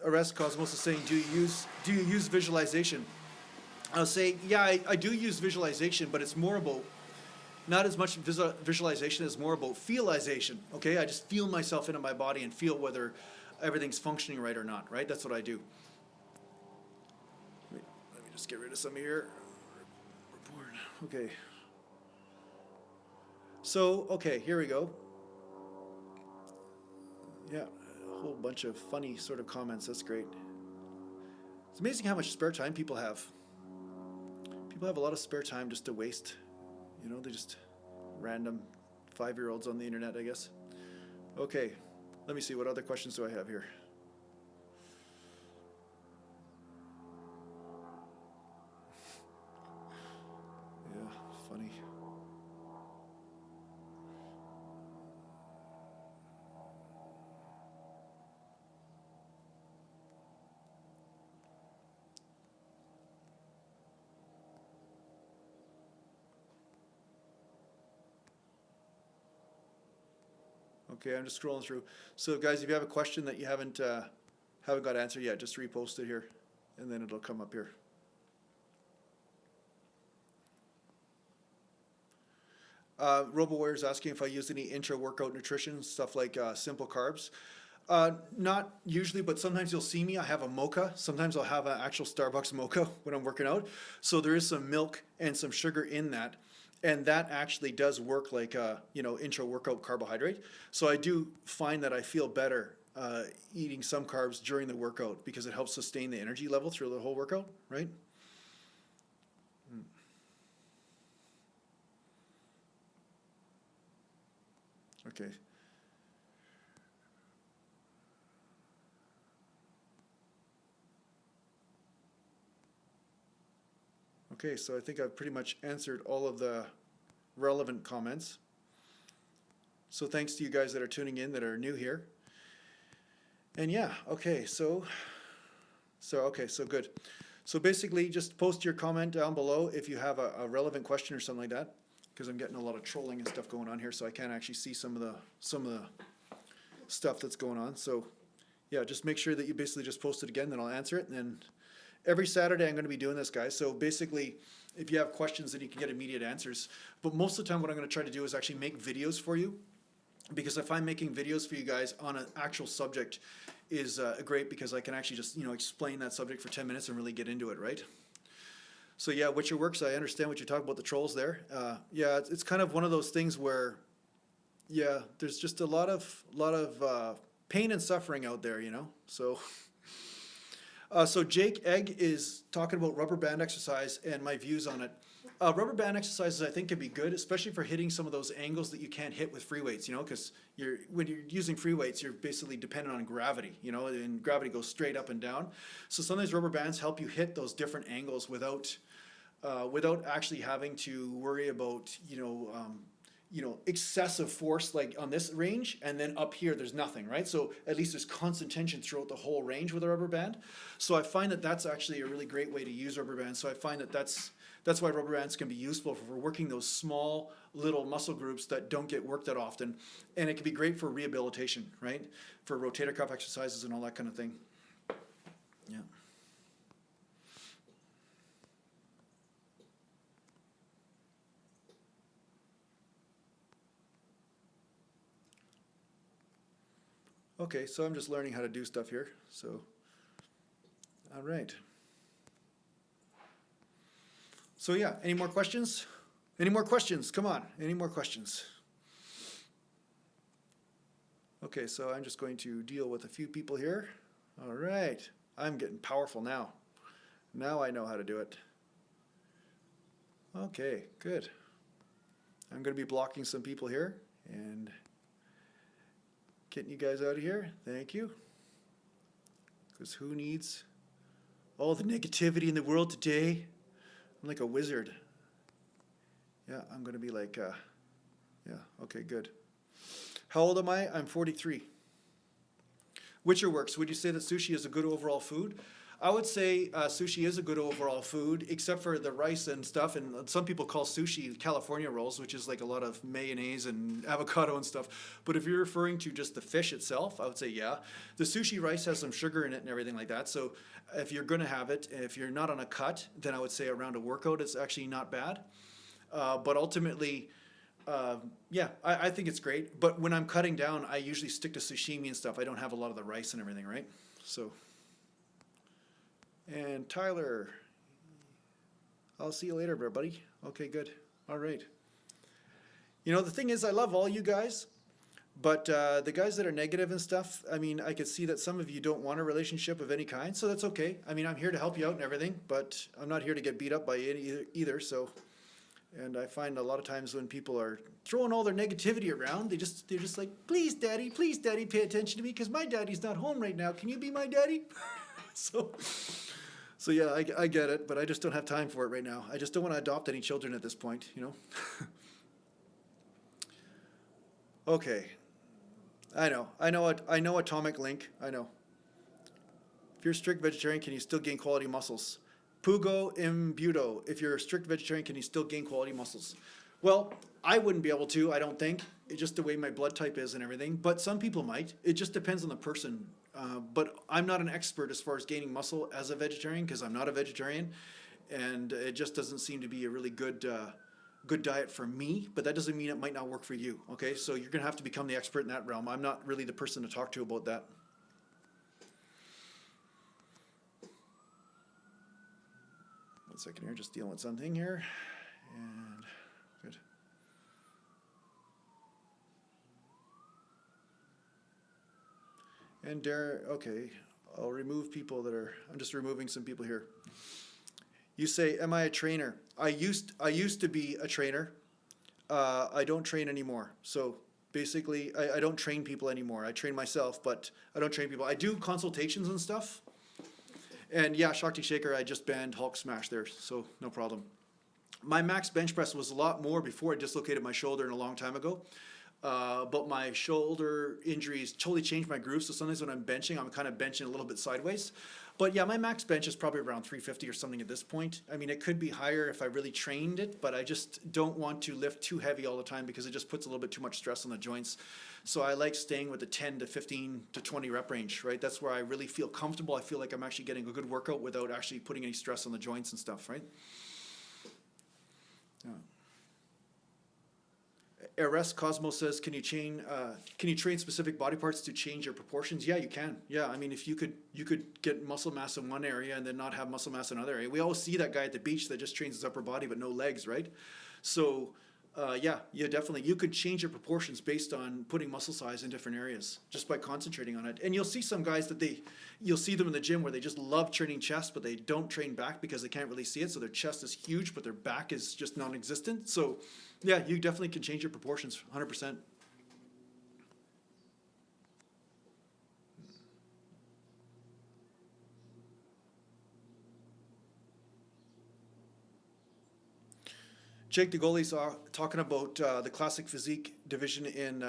Arrest Cosmos is saying, do you use visualization? I'll say, yeah, I do use visualization, but it's more about, not as much visualization as more about feelization, okay? I just feel myself into my body and feel whether everything's functioning right or not, right? That's what I do. Let me just get rid of some of here. Report, okay. So, okay, here we go. Yeah. Whole bunch of funny sort of comments. That's great. It's amazing how much spare time people have. People have a lot of spare time just to waste. You know, they're just random 5-year-olds on the internet, I guess. Okay, let me see. What other questions do I have here? Yeah, funny. Okay, I'm just scrolling through. So guys, if you have a question that you haven't got answered yet, just repost it here, and then it'll come up here. RoboWarrior's asking if I use any intra-workout nutrition, stuff like simple carbs. Not usually, but sometimes you'll see me. I have a mocha. Sometimes I'll have an actual Starbucks mocha when I'm working out. So there is some milk and some sugar in that. And that actually does work like a, intra-workout carbohydrate. So I do find that I feel better eating some carbs during the workout because it helps sustain the energy level through the whole workout, right? Okay. Okay, so I think I've pretty much answered all of the relevant comments. So thanks to you guys that are tuning in that are new here. And yeah, okay, so good. So basically just post your comment down below if you have a relevant question or something like that, because I'm getting a lot of trolling and stuff going on here, so I can't actually see some of the stuff that's going on. So yeah, just make sure that you basically just post it again, then I'll answer it. And then every Saturday I'm going to be doing this, guys. So basically, if you have questions, then you can get immediate answers. But most of the time what I'm going to try to do is actually make videos for you, because I find making videos for you guys on an actual subject is great, because I can actually just, explain that subject for 10 minutes and really get into it, right? So yeah, Witcher Works, I understand what you're talking about, the trolls there. Yeah, it's kind of one of those things where, yeah, there's just a lot of pain and suffering out there, so... So Jake Egg is talking about rubber band exercise and my views on it. Rubber band exercises I think can be good, especially for hitting some of those angles that you can't hit with free weights, because when you're using free weights, you're basically dependent on gravity, and gravity goes straight up and down. So sometimes rubber bands help you hit those different angles without actually having to worry about, excessive force like on this range, and then up here there's nothing, right? So at least there's constant tension throughout the whole range with a rubber band. So I find that that's actually a really great way to use rubber bands. So I find that that's why rubber bands can be useful for working those small little muscle groups that don't get worked that often. And it can be great for rehabilitation, right? For rotator cuff exercises and all that kind of thing. Yeah. Okay, so I'm just learning how to do stuff here. So, all right. So yeah, any more questions? Any more questions? Come on, any more questions? Okay. Okay, so I'm just going to deal with a few people here. All right, I'm getting powerful now. Now I know how to do it. Okay, good. I'm going to be blocking some people here and getting you guys out of here. Thank you. Because who needs all the negativity in the world today? I'm like a wizard. Yeah, I'm going to be like, yeah, okay, good. How old am I? I'm 43. Witcher works. Would you say that sushi is a good overall food? I would say sushi is a good overall food, except for the rice and stuff. And some people call sushi California rolls, which is like a lot of mayonnaise and avocado and stuff. But if you're referring to just the fish itself, I would say yeah. The sushi rice has some sugar in it and everything like that. So if you're going to have it, if you're not on a cut, then I would say around a workout it's actually not bad. But ultimately, yeah, I think it's great. But when I'm cutting down, I usually stick to sashimi and stuff. I don't have a lot of the rice and everything, right? So. And Tyler, I'll see you later, buddy. Okay, good. All right. You know, the thing is, I love all you guys, but the guys that are negative and stuff, I mean, I could see that some of you don't want a relationship of any kind, so that's okay. I mean, I'm here to help you out and everything, but I'm not here to get beat up by it either, so. And I find a lot of times when people are throwing all their negativity around, they're just like, please, daddy, pay attention to me, because my daddy's not home right now. Can you be my daddy? So yeah, I get it, but I just don't have time for it right now. I just don't want to adopt any children at this point, you know? Okay. I know Atomic Link, I know. If you're a strict vegetarian, can you still gain quality muscles? Pugo Imbudo, if you're a strict vegetarian, can you still gain quality muscles? Well, I wouldn't be able to, I don't think. It's just the way my blood type is and everything. But some people might. It just depends on the person. But I'm not an expert as far as gaining muscle as a vegetarian because I'm not a vegetarian. And it just doesn't seem to be a really good diet for me. But that doesn't mean it might not work for you. Okay, so you're going to have to become the expert in that realm. I'm not really the person to talk to about that. One second here, just dealing with something here. And good. And Darren, okay, I'll remove people that are, I'm just removing some people here. You say, am I a trainer? I used to be a trainer. I don't train anymore. So basically, I don't train people anymore. I train myself, but I don't train people. I do consultations and stuff. And yeah, Shakti Shaker, I just banned Hulk Smash there, so no problem. My max bench press was a lot more before I dislocated my shoulder a long time ago. But my shoulder injuries totally changed my groove, so sometimes when I'm benching, I'm kind of benching a little bit sideways. But yeah, my max bench is probably around 350 or something at this point. I mean, it could be higher if I really trained it, but I just don't want to lift too heavy all the time because it just puts a little bit too much stress on the joints. So I like staying with the 10 to 15 to 20 rep range, right? That's where I really feel comfortable. I feel like I'm actually getting a good workout without actually putting any stress on the joints and stuff, right? Yeah. Eres Cosmos says, can you train specific body parts to change your proportions? Yeah, you can. Yeah, I mean, if you could get muscle mass in one area and then not have muscle mass in another area. We always see that guy at the beach that just trains his upper body but no legs, right? So yeah, definitely. You could change your proportions based on putting muscle size in different areas just by concentrating on it. And you'll see some guys that you'll see them in the gym where they just love training chest, but they don't train back because they can't really see it. So their chest is huge, but their back is just non-existent. So yeah, you definitely can change your proportions 100%. Jake the goalie's talking about the classic physique division in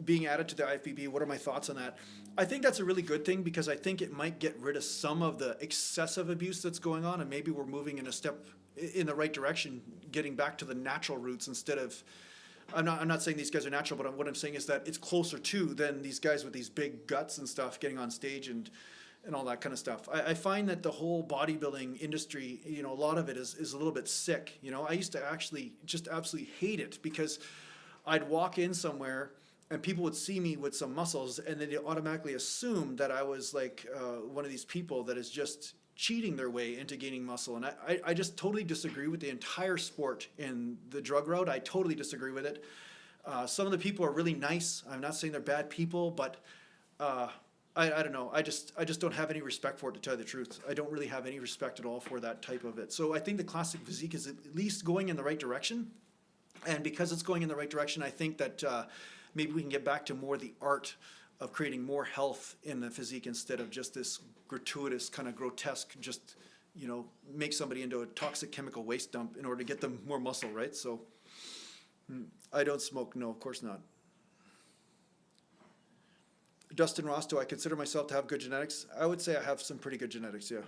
being added to the IFBB. What are my thoughts on that? I think that's a really good thing because I think it might get rid of some of the excessive abuse that's going on, and maybe we're moving in a step in the right direction, getting back to the natural roots instead of. I'm not saying these guys are natural, but what I'm saying is that it's closer to than these guys with these big guts and stuff getting on stage and all that kind of stuff. I find that the whole bodybuilding industry, you know, a lot of it is a little bit sick. You know, I used to actually just absolutely hate it because I'd walk in somewhere and people would see me with some muscles and then they automatically assume that I was like one of these people that is just cheating their way into gaining muscle. And I just totally disagree with the entire sport in the drug route. I totally disagree with it. Some of the people are really nice. I'm not saying they're bad people, but uh, I don't know. I just don't have any respect for it, to tell you the truth. I don't really have any respect at all for that type of it. So I think the classic physique is at least going in the right direction. And because it's going in the right direction, I think that maybe we can get back to more the art of creating more health in the physique instead of just this gratuitous, kind of grotesque, just, make somebody into a toxic chemical waste dump in order to get them more muscle, right? So I don't smoke. No, of course not. Dustin Ross, do I consider myself to have good genetics? I would say I have some pretty good genetics, yeah.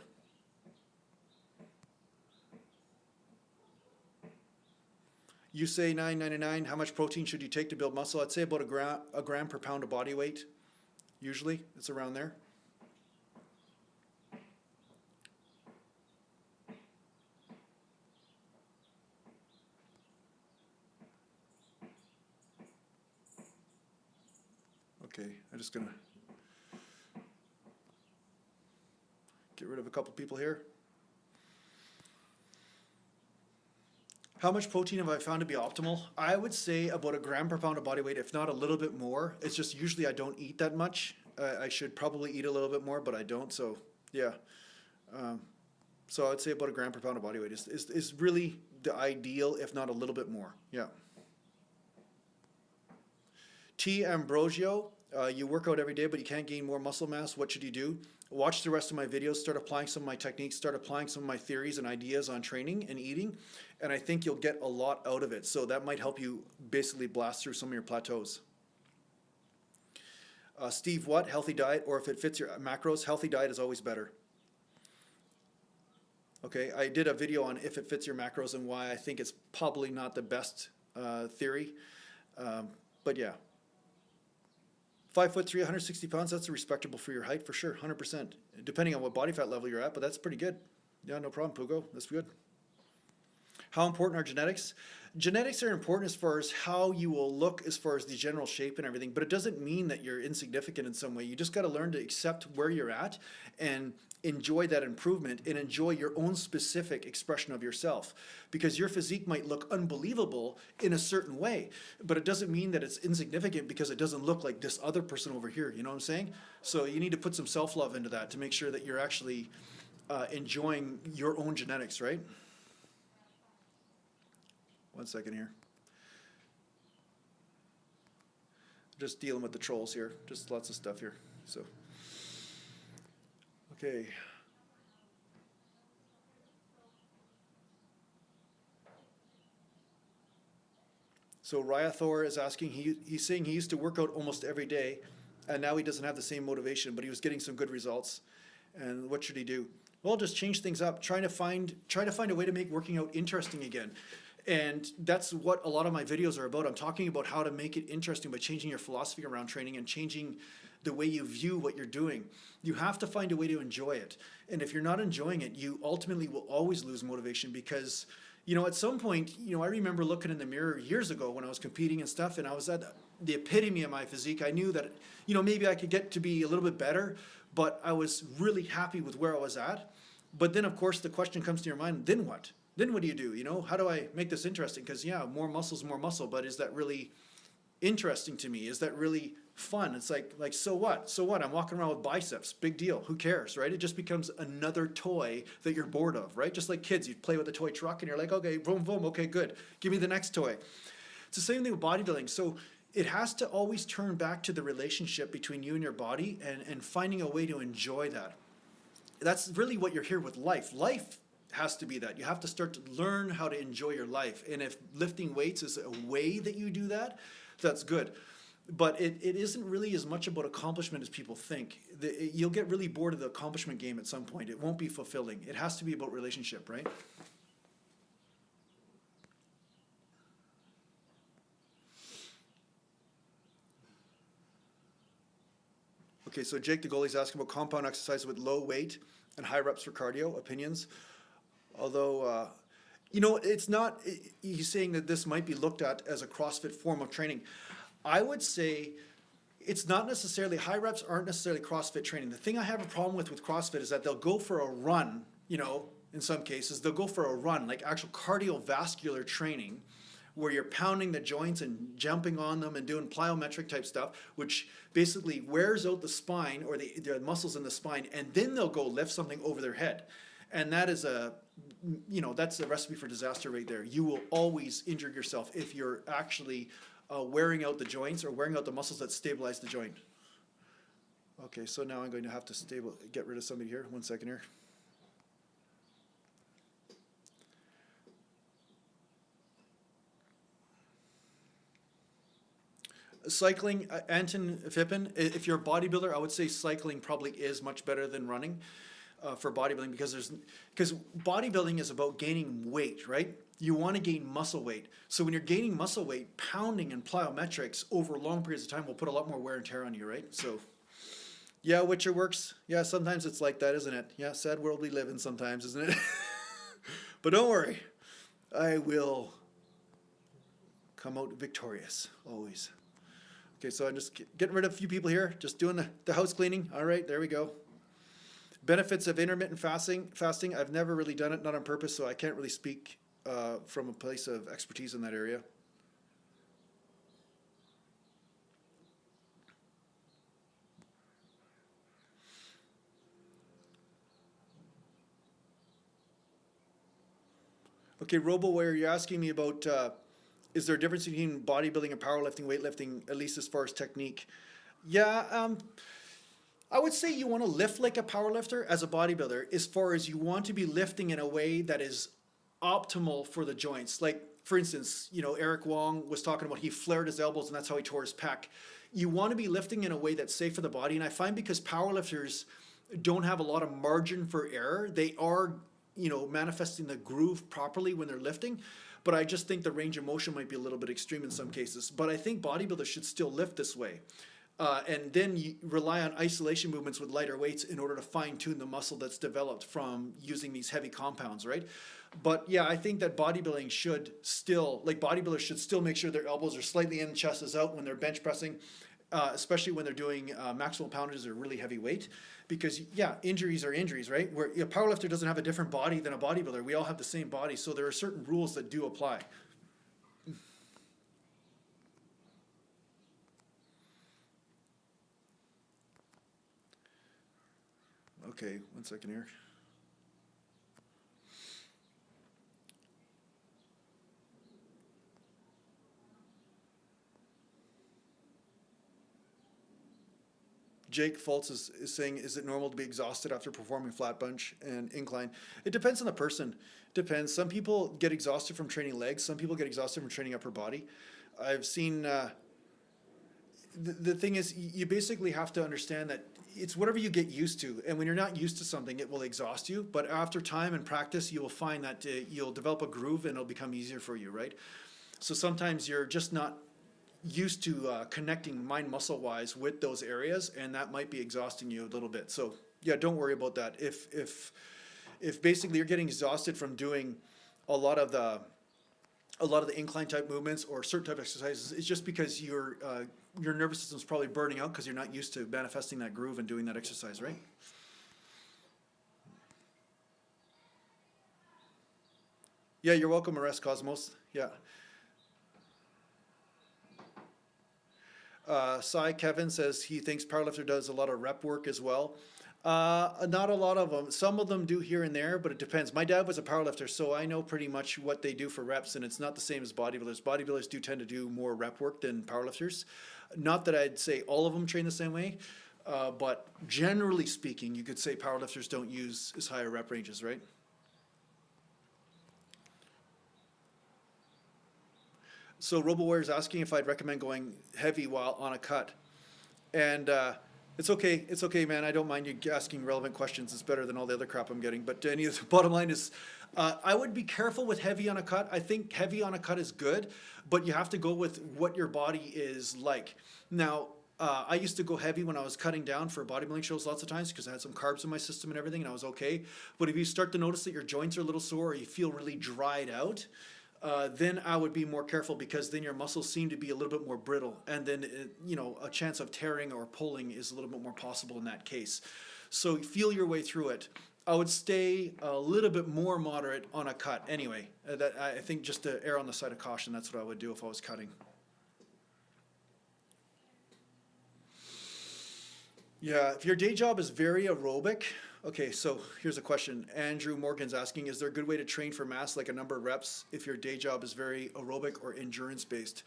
You say $9.99. How much protein should you take to build muscle? I'd say about a gram per pound of body weight. Usually, it's around there. Okay, I'm just gonna get rid of a couple people here. How much protein have I found to be optimal? I would say about a gram per pound of body weight, if not a little bit more. It's just usually I don't eat that much. I should probably eat a little bit more, but I don't. So yeah. So I'd say about a gram per pound of body weight is really the ideal, if not a little bit more. Yeah. T. Ambrosio, you work out every day, but you can't gain more muscle mass. What should you do? Watch the rest of my videos, start applying some of my techniques, start applying some of my theories and ideas on training and eating, and I think you'll get a lot out of it. So that might help you basically blast through some of your plateaus. Steve, what? Healthy diet, or if it fits your macros, healthy diet is always better. Okay, I did a video on if it fits your macros and why I think it's probably not the best theory, but yeah. 5'3", 160 pounds, that's respectable for your height for sure, 100%. Depending on what body fat level you're at, but that's pretty good. Yeah, no problem, Pugo, that's good. How important are genetics? Genetics are important as far as how you will look as far as the general shape and everything, but it doesn't mean that you're insignificant in some way. You just got to learn to accept where you're at and enjoy that improvement and enjoy your own specific expression of yourself, because your physique might look unbelievable in a certain way, but it doesn't mean that it's insignificant because it doesn't look like this other person over here. You know what I'm saying? So you need to put some self-love into that to make sure that you're actually enjoying your own genetics, right? One second here. Just dealing with the trolls here. Just lots of stuff here. So, okay. So Ryathor is asking, he's saying he used to work out almost every day, and now he doesn't have the same motivation, but he was getting some good results. And what should he do? Well, just change things up. Try to find a way to make working out interesting again. And that's what a lot of my videos are about. I'm talking about how to make it interesting by changing your philosophy around training and changing the way you view what you're doing. You have to find a way to enjoy it. And if you're not enjoying it, you ultimately will always lose motivation because, at some point, I remember looking in the mirror years ago when I was competing and stuff, and I was at the epitome of my physique. I knew that, maybe I could get to be a little bit better, but I was really happy with where I was at. But then, of course, the question comes to your mind, then what? Then what do you do? How do I make this interesting? Because, yeah, more muscle's more muscle, but is that really interesting to me? Is that really fun? It's like, so what? So what? I'm walking around with biceps. Big deal. Who cares, right? It just becomes another toy that you're bored of, right? Just like kids, you play with a toy truck and you're like, okay, boom, boom, okay, good. Give me the next toy. It's the same thing with bodybuilding. So it has to always turn back to the relationship between you and your body and finding a way to enjoy that. That's really what you're here with life. Life has to be that. You have to start to learn how to enjoy your life. And if lifting weights is a way that you do that, that's good. But it isn't really as much about accomplishment as people think. You'll get really bored of the accomplishment game at some point. It won't be fulfilling. It has to be about relationship, right? Okay, so Jake the goalie's asking about compound exercise with low weight and high reps for cardio. Opinions? Although, it's not, he's saying that this might be looked at as a CrossFit form of training. I would say it's not necessarily, high reps aren't necessarily CrossFit training. The thing I have a problem with CrossFit is that they'll go for a run, in some cases, they'll go for a run, like actual cardiovascular training, where you're pounding the joints and jumping on them and doing plyometric type stuff, which basically wears out the spine or the muscles in the spine, and then they'll go lift something over their head. And that is that's the recipe for disaster right there. You will always injure yourself if you're actually wearing out the joints or wearing out the muscles that stabilize the joint. Okay, so now I'm going to have to get rid of somebody here. 1 second here. Cycling, Anton Fippen, if you're a bodybuilder, I would say cycling probably is much better than running for bodybuilding, because bodybuilding is about gaining weight, right? You want to gain muscle weight. So when you're gaining muscle weight, pounding and plyometrics over long periods of time will put a lot more wear and tear on you, right? So yeah, Witcher works. Yeah, sometimes it's like that, isn't it? Yeah, sad world we live in sometimes, isn't it? But don't worry, I will come out victorious, always. Okay, so I'm just getting rid of a few people here, just doing the house cleaning. All right, there we go. Benefits of intermittent fasting. I've never really done it, not on purpose, so I can't really speak from a place of expertise in that area. Okay, RoboWire, you're asking me about is there a difference between bodybuilding and powerlifting, weightlifting, at least as far as technique? Yeah, I would say you want to lift like a powerlifter as a bodybuilder, as far as you want to be lifting in a way that is optimal for the joints. Like, for instance, Eric Wong was talking about he flared his elbows and that's how he tore his pec. You want to be lifting in a way that's safe for the body. And I find because powerlifters don't have a lot of margin for error, they are, manifesting the groove properly when they're lifting. But I just think the range of motion might be a little bit extreme in some cases. But I think bodybuilders should still lift this way. And then you rely on isolation movements with lighter weights in order to fine-tune the muscle that's developed from using these heavy compounds, right? But yeah, I think that bodybuilders should still make sure their elbows are slightly in, chest is out when they're bench pressing, especially when they're doing maximal poundages or really heavy weight. Because yeah, injuries are injuries, right? Where a powerlifter doesn't have a different body than a bodybuilder. We all have the same body, so there are certain rules that do apply. Okay, 1 second here. Jake Fultz is saying, is it normal to be exhausted after performing flat bench and incline? It depends on the person. Depends. Some people get exhausted from training legs. Some people get exhausted from training upper body. I've seen, the thing is, you basically have to understand that it's whatever you get used to. And when you're not used to something, it will exhaust you. But after time and practice, you will find that you'll develop a groove and it'll become easier for you, right? So sometimes you're just not used to connecting mind muscle wise with those areas, and that might be exhausting you a little bit. So yeah, don't worry about that. If basically you're getting exhausted from doing a lot of the incline type movements or certain type of exercises, it's just because your nervous system's probably burning out because you're not used to manifesting that groove and doing that exercise, right? Yeah, you're welcome, Arrest Cosmos. Yeah. Cy Kevin says he thinks powerlifter does a lot of rep work as well. Not a lot of them. Some of them do here and there, but it depends. My dad was a powerlifter, so I know pretty much what they do for reps, and it's not the same as bodybuilders. Bodybuilders do tend to do more rep work than powerlifters. Not that I'd say all of them train the same way, but generally speaking, you could say powerlifters don't use as high rep ranges, right? So RoboWare is asking if I'd recommend going heavy while on a cut. And it's okay, man. I don't mind you asking relevant questions. It's better than all the other crap I'm getting. But the bottom line is, I would be careful with heavy on a cut. I think heavy on a cut is good, but you have to go with what your body is like. Now, I used to go heavy when I was cutting down for bodybuilding shows lots of times because I had some carbs in my system and everything, and I was okay. But if you start to notice that your joints are a little sore or you feel really dried out, then I would be more careful, because then your muscles seem to be a little bit more brittle, and then a chance of tearing or pulling is a little bit more possible in that case. So feel your way through it. I would stay a little bit more moderate on a cut anyway. That I think just to err on the side of caution, that's what I would do if I was cutting. Yeah, if your day job is very aerobic, okay, so here's a question. Andrew Morgan's asking, is there a good way to train for mass, like a number of reps, if your day job is very aerobic or endurance-based?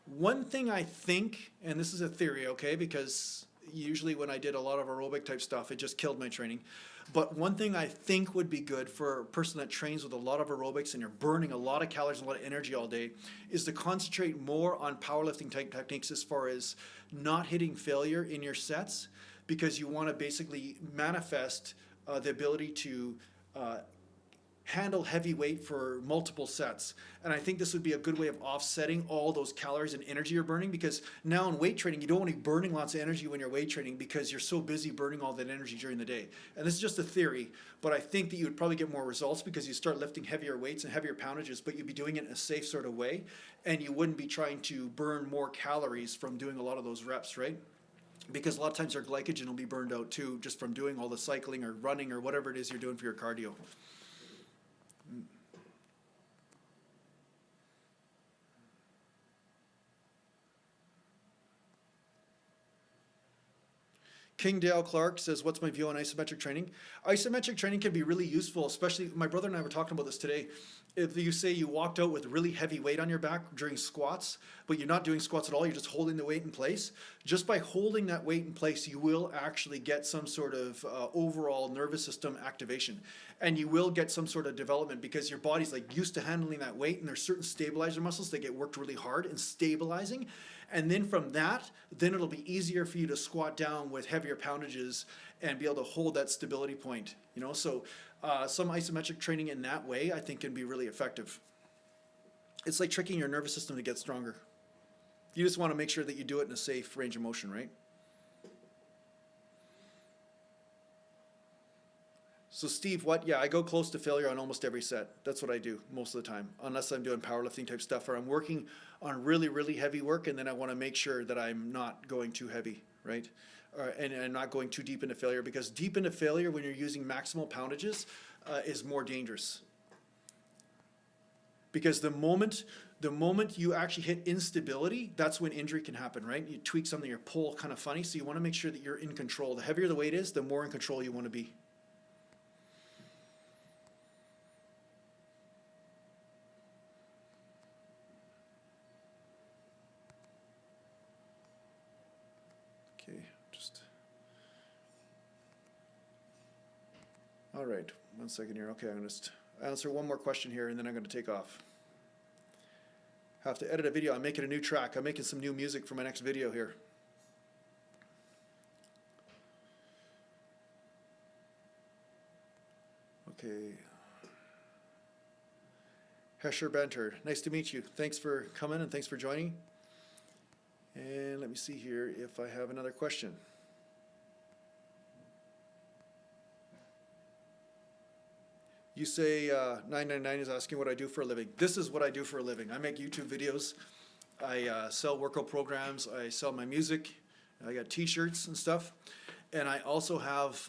One thing I think, and this is a theory, okay, because usually when I did a lot of aerobic type stuff, it just killed my training. But one thing I think would be good for a person that trains with a lot of aerobics and you're burning a lot of calories and a lot of energy all day is to concentrate more on powerlifting type techniques as far as not hitting failure in your sets, because you want to basically manifest the ability to handle heavy weight for multiple sets. And I think this would be a good way of offsetting all those calories and energy you're burning, because now in weight training, you don't want to be burning lots of energy when you're weight training because you're so busy burning all that energy during the day. And this is just a theory, but I think that you would probably get more results because you start lifting heavier weights and heavier poundages, but you'd be doing it in a safe sort of way, and you wouldn't be trying to burn more calories from doing a lot of those reps, right? Because a lot of times your glycogen will be burned out too, just from doing all the cycling or running or whatever it is you're doing for your cardio. King Dale Clark says, what's my view on isometric training? Isometric training can be really useful, especially, my brother and I were talking about this today. If you say you walked out with really heavy weight on your back during squats, but you're not doing squats at all, you're just holding the weight in place, just by holding that weight in place, you will actually get some sort of overall nervous system activation. And you will get some sort of development because your body's like used to handling that weight, and there's certain stabilizer muscles that get worked really hard in stabilizing. And then from that, then it'll be easier for you to squat down with heavier poundages and be able to hold that stability point. You know, so some isometric training in that way, I think, can be really effective. It's like tricking your nervous system to get stronger. You just want to make sure that you do it in a safe range of motion, right? So Steve, what? Yeah, I go close to failure on almost every set. That's what I do most of the time, unless I'm doing powerlifting type stuff or I'm working on really, really heavy work, and then I want to make sure that I'm not going too heavy, right? And not going too deep into failure, because deep into failure when you're using maximal poundages is more dangerous. Because the moment you actually hit instability, that's when injury can happen, right? You tweak something, your pull kind of funny, so you want to make sure that you're in control. The heavier the weight is, the more in control you want to be. All right, 1 second here. Okay, I'm going to just answer one more question here, and then I'm going to take off. Have to edit a video. I'm making a new track. I'm making some new music for my next video here. Okay. Hesher Benter, nice to meet you. Thanks for coming and thanks for joining. And let me see here if I have another question. You say 999 is asking what I do for a living. This is what I do for a living. I make YouTube videos. I sell workout programs. I sell my music. I got t-shirts and stuff. And I also have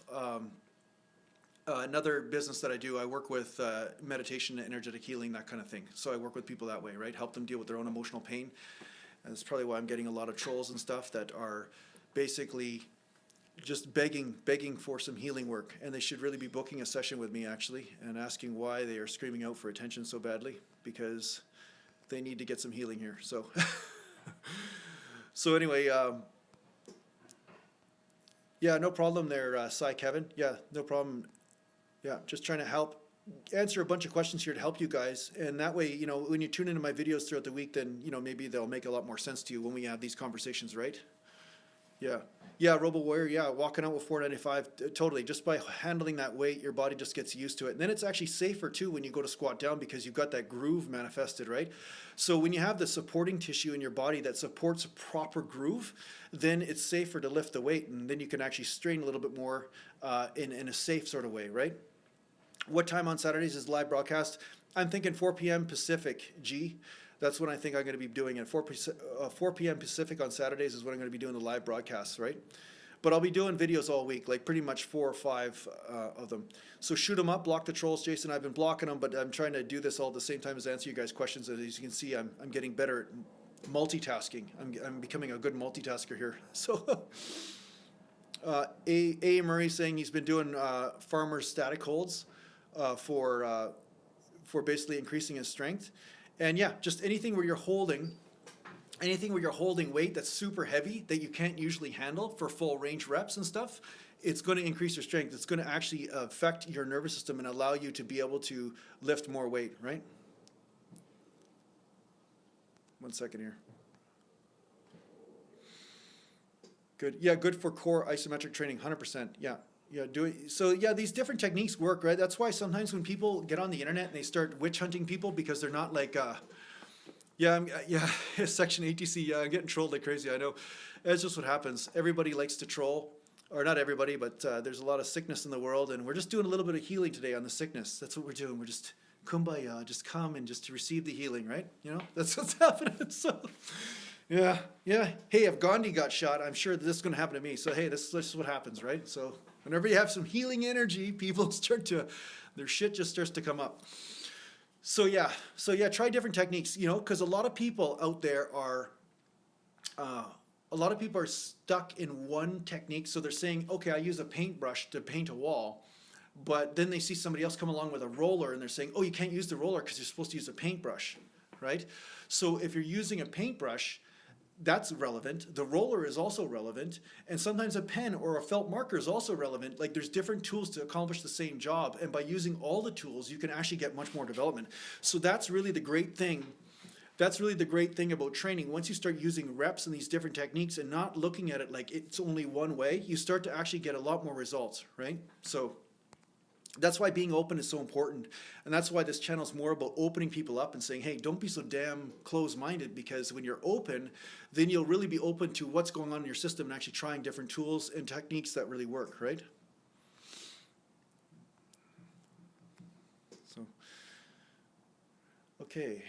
another business that I do. I work with meditation, energetic healing, that kind of thing. So I work with people that way, right? Help them deal with their own emotional pain. And that's probably why I'm getting a lot of trolls and stuff that are basically just begging for some healing work, and they should really be booking a session with me actually and asking why they are screaming out for attention so badly, because they need to get some healing here. So so anyway, yeah, no problem there, Cy Kevin. Yeah, no problem. Yeah, just trying to help answer a bunch of questions here to help you guys, and that way, you know, when you tune into my videos throughout the week, then, you know, maybe they'll make a lot more sense to you when we have these conversations, right? Yeah, Robo Warrior, yeah, walking out with 495, totally. Just by handling that weight, your body just gets used to it. And then it's actually safer too when you go to squat down, because you've got that groove manifested, right? So when you have the supporting tissue in your body that supports a proper groove, then it's safer to lift the weight, and then you can actually strain a little bit more in a safe sort of way, right? What time on Saturdays is live broadcast? I'm thinking 4 p.m. Pacific, G. That's when I think I'm going to be doing it. 4 p.m. Pacific on Saturdays is when I'm going to be doing the live broadcasts, right? But I'll be doing videos all week, like pretty much 4 or 5 of them. So shoot them up, block the trolls, Jason. I've been blocking them, but I'm trying to do this all at the same time as answer you guys' questions. As you can see, I'm getting better at multitasking. I'm becoming a good multitasker here. So A. Murray saying he's been doing farmer static holds for basically increasing his strength. And yeah, just anything where you're holding weight that's super heavy that you can't usually handle for full range reps and stuff, it's going to increase your strength. It's going to actually affect your nervous system and allow you to be able to lift more weight, right? 1 second here. Good. Yeah, good for core isometric training, 100%. Yeah. Yeah, so yeah, these different techniques work, right? That's why sometimes when people get on the internet and they start witch hunting people because they're not like Section ATC, yeah, I'm getting trolled like crazy, I know. It's just what happens. Everybody likes to troll, or not everybody, but there's a lot of sickness in the world, and we're just doing a little bit of healing today on the sickness. That's what we're doing. We're just kumbaya, just come and just to receive the healing, right? You know, that's what's happening. So, yeah. Hey, if Gandhi got shot, I'm sure this is going to happen to me. So, hey, this is what happens, right? So, whenever you have some healing energy, people their shit just starts to come up. So yeah, try different techniques, you know, because a lot of people out there are stuck in one technique. So they're saying, okay, I use a paintbrush to paint a wall, but then they see somebody else come along with a roller and they're saying, oh, you can't use the roller because you're supposed to use a paintbrush, right? So if you're using a paintbrush, that's relevant. The roller is also relevant. And sometimes a pen or a felt marker is also relevant. Like there's different tools to accomplish the same job. And by using all the tools, you can actually get much more development. So that's really the great thing. That's really the great thing about training. Once you start using reps and these different techniques and not looking at it like it's only one way, you start to actually get a lot more results, right? So that's why being open is so important. And that's why this channel is more about opening people up and saying, hey, don't be so damn close-minded, because when you're open, then you'll really be open to what's going on in your system and actually trying different tools and techniques that really work, right? So, okay.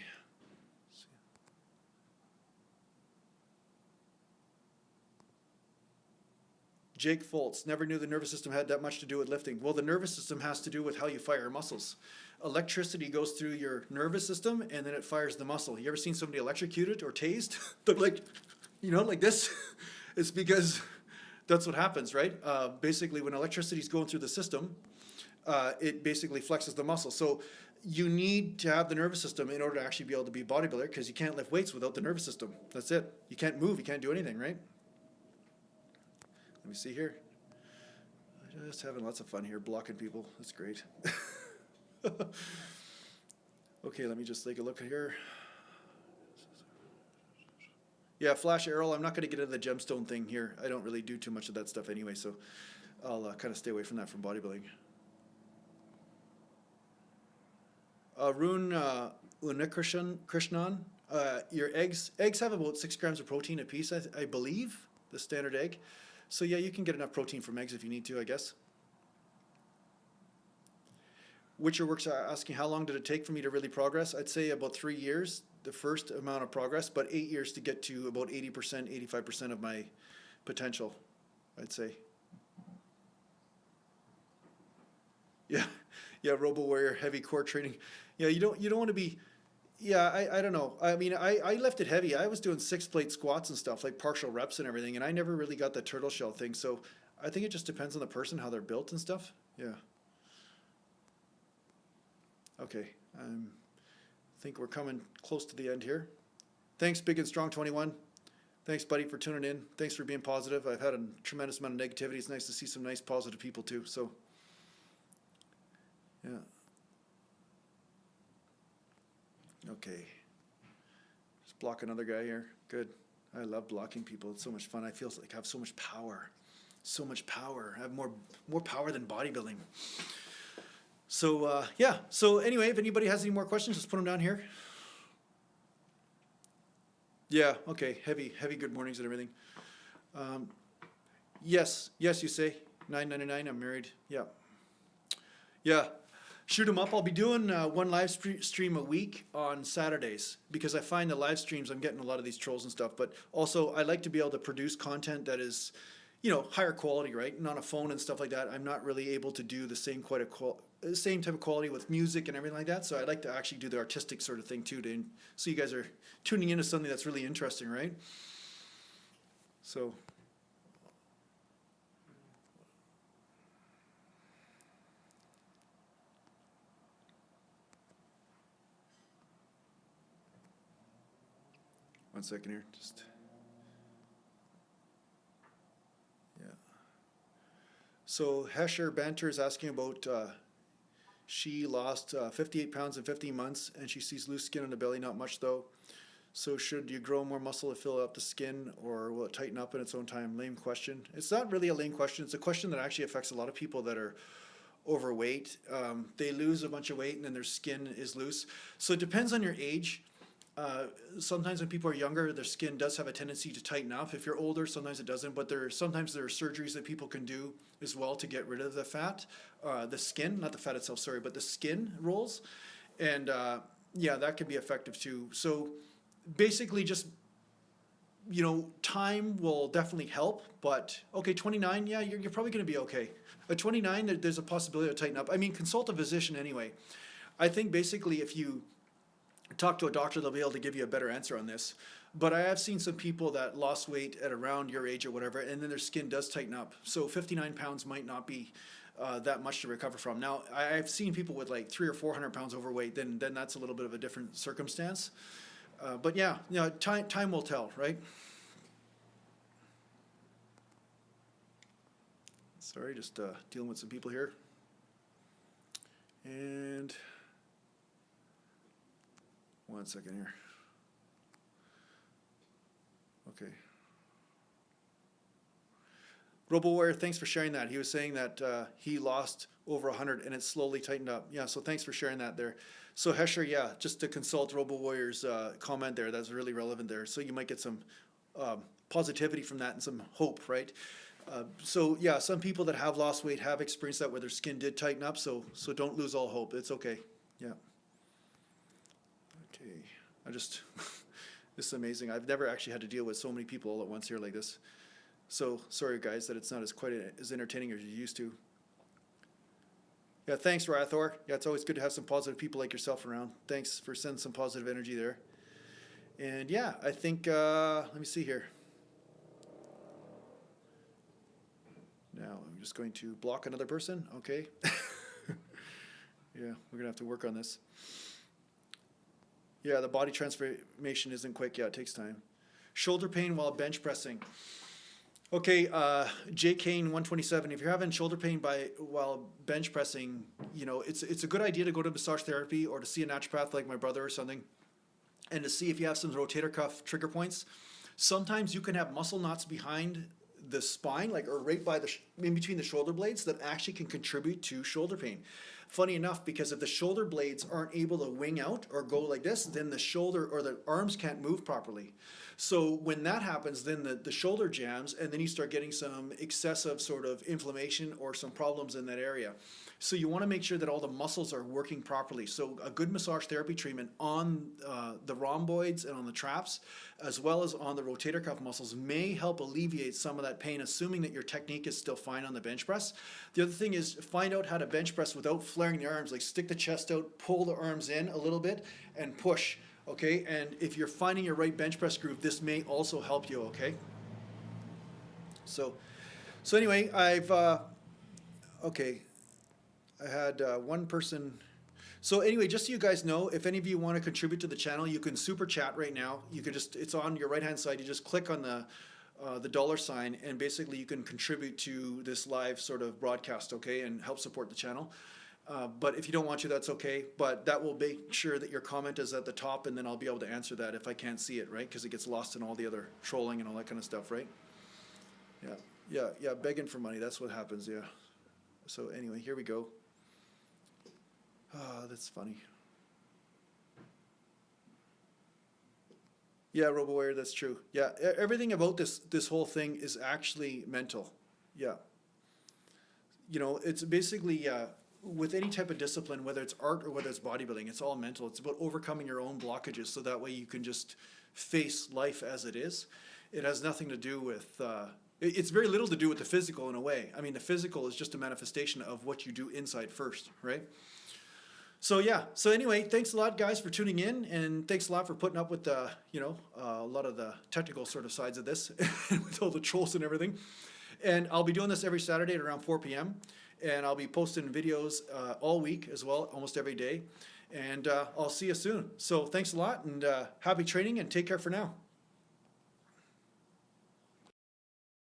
Jake Foltz, never knew the nervous system had that much to do with lifting. Well, the nervous system has to do with how you fire muscles. Electricity goes through your nervous system and then it fires the muscle. You ever seen somebody electrocuted or tased? But like, you know, like this? It's because that's what happens, right? Basically, when electricity is going through the system, it basically flexes the muscle. So you need to have the nervous system in order to actually be able to be a bodybuilder, because you can't lift weights without the nervous system. That's it. You can't move. You can't do anything, right? Let me see here. I'm just having lots of fun here, blocking people. That's great. Okay, let me just take a look here. Yeah, Flash Arrow, I'm not going to get into the gemstone thing here. I don't really do too much of that stuff anyway, so I'll kind of stay away from that from bodybuilding. Rune Unikrishnan, your eggs have about 6 grams of protein a piece, I believe, the standard egg. So yeah, you can get enough protein from eggs if you need to, I guess. Witcher Works asking, how long did it take for me to really progress? I'd say about 3 years, the first amount of progress, but 8 years to get to about 80%, 85% of my potential, I'd say. Yeah, Robo Warrior, heavy core training. Yeah, you don't want to be. Yeah, I don't know. I mean, I lifted heavy. I was doing 6-plate squats and stuff, like partial reps and everything, and I never really got the turtle shell thing. So I think it just depends on the person, how they're built and stuff. Yeah. Okay. I think we're coming close to the end here. Thanks, Big and Strong 21. Thanks, buddy, for tuning in. Thanks for being positive. I've had a tremendous amount of negativity. It's nice to see some nice, positive people, too. So, yeah. Okay. Just block another guy here. Good. I love blocking people. It's so much fun. I feel like I have so much power. So much power. I have more power than bodybuilding. So, yeah. So, anyway, if anybody has any more questions, just put them down here. Yeah, okay. Heavy good mornings and everything. Yes, you say. $9.99. I'm married. Yeah. Yeah. Shoot them up. I'll be doing one live stream a week on Saturdays, because I find the live streams, I'm getting a lot of these trolls and stuff, but also I like to be able to produce content that is, higher quality, right? And on a phone and stuff like that, I'm not really able to do the same same type of quality with music and everything like that. So I like to actually do the artistic sort of thing too, so you guys are tuning into something that's really interesting, right? So. One second here, yeah. So Hesher Banter is asking about, she lost 58 pounds in 15 months, and she sees loose skin on the belly, not much though. So should you grow more muscle to fill up the skin, or will it tighten up in its own time? Lame question. It's not really a lame question. It's a question that actually affects a lot of people that are overweight. They lose a bunch of weight and then their skin is loose. So it depends on your age. Sometimes when people are younger, their skin does have a tendency to tighten up. If you're older, sometimes it doesn't, but sometimes there are surgeries that people can do as well to get rid of the fat, the skin, not the fat itself, sorry, but the skin rolls. And yeah, that can be effective too. So basically just, time will definitely help, but okay, 29, yeah, you're probably going to be okay. At 29, there's a possibility to tighten up. I mean, consult a physician anyway. I think basically if you talk to a doctor, they'll be able to give you a better answer on this. But I have seen some people that lost weight at around your age or whatever, and then their skin does tighten up. So 59 pounds might not be that much to recover from. Now, I've seen people with like 300 or 400 pounds overweight, then that's a little bit of a different circumstance. But yeah, time will tell, right? Sorry, just dealing with some people here. And one second here. Okay. RoboWarrior, thanks for sharing that. He was saying that he lost over 100 and it slowly tightened up. Yeah, so thanks for sharing that there. So Hesher, yeah, just to consult RoboWarrior's comment there, that's really relevant there. So you might get some positivity from that and some hope, right? So yeah, some people that have lost weight have experienced that where their skin did tighten up, so don't lose all hope. It's okay. Yeah. Okay, this is amazing. I've never actually had to deal with so many people all at once here like this. So sorry guys that it's not quite as entertaining as you're used to. Yeah, thanks Rathor. Yeah, it's always good to have some positive people like yourself around. Thanks for sending some positive energy there. And yeah, I think, let me see here. Now I'm just going to block another person. Okay. Yeah, we're gonna have to work on this. Yeah, the body transformation isn't quick. Yeah, it takes time. Shoulder pain while bench pressing. Okay, J Kane 127. If you're having shoulder pain while bench pressing, it's a good idea to go to massage therapy or to see a naturopath like my brother or something, and to see if you have some rotator cuff trigger points. Sometimes you can have muscle knots behind the spine, or right by in between the shoulder blades, that actually can contribute to shoulder pain. Funny enough, because if the shoulder blades aren't able to wing out or go like this, then the shoulder or the arms can't move properly. So when that happens, then the shoulder jams, and then you start getting some excessive sort of inflammation or some problems in that area. So you want to make sure that all the muscles are working properly. So a good massage therapy treatment on the rhomboids and on the traps, as well as on the rotator cuff muscles, may help alleviate some of that pain, assuming that your technique is still fine on the bench press. The other thing is find out how to bench press without flaring the arms, like stick the chest out, pull the arms in a little bit, and push. Okay, and if you're finding your right bench press groove, this may also help you. Okay. So anyway, okay. I had one person. So anyway, just so you guys know, if any of you want to contribute to the channel, you can super chat right now. You can it's on your right hand side. You just click on the $, and basically you can contribute to this live sort of broadcast, okay, and help support the channel. But if you don't want to, that's okay. But that will make sure that your comment is at the top, and then I'll be able to answer that if I can't see it, right? Because it gets lost in all the other trolling and all that kind of stuff, right? Yeah, begging for money. That's what happens, yeah. So anyway, here we go. That's funny. Yeah, RoboWare, that's true. Yeah, everything about this whole thing is actually mental. Yeah. It's basically, with any type of discipline, whether it's art or whether it's bodybuilding, it's all mental. It's about overcoming your own blockages so that way you can just face life as it is. It has nothing to do with, it's very little to do with the physical in a way. I mean, the physical is just a manifestation of what you do inside first, right? So yeah, so anyway, thanks a lot, guys, for tuning in, and thanks a lot for putting up with the, a lot of the technical sort of sides of this, with all the trolls and everything. And I'll be doing this every Saturday at around 4 p.m., and I'll be posting videos all week as well, almost every day. And I'll see you soon. So thanks a lot, and happy training, and take care for now.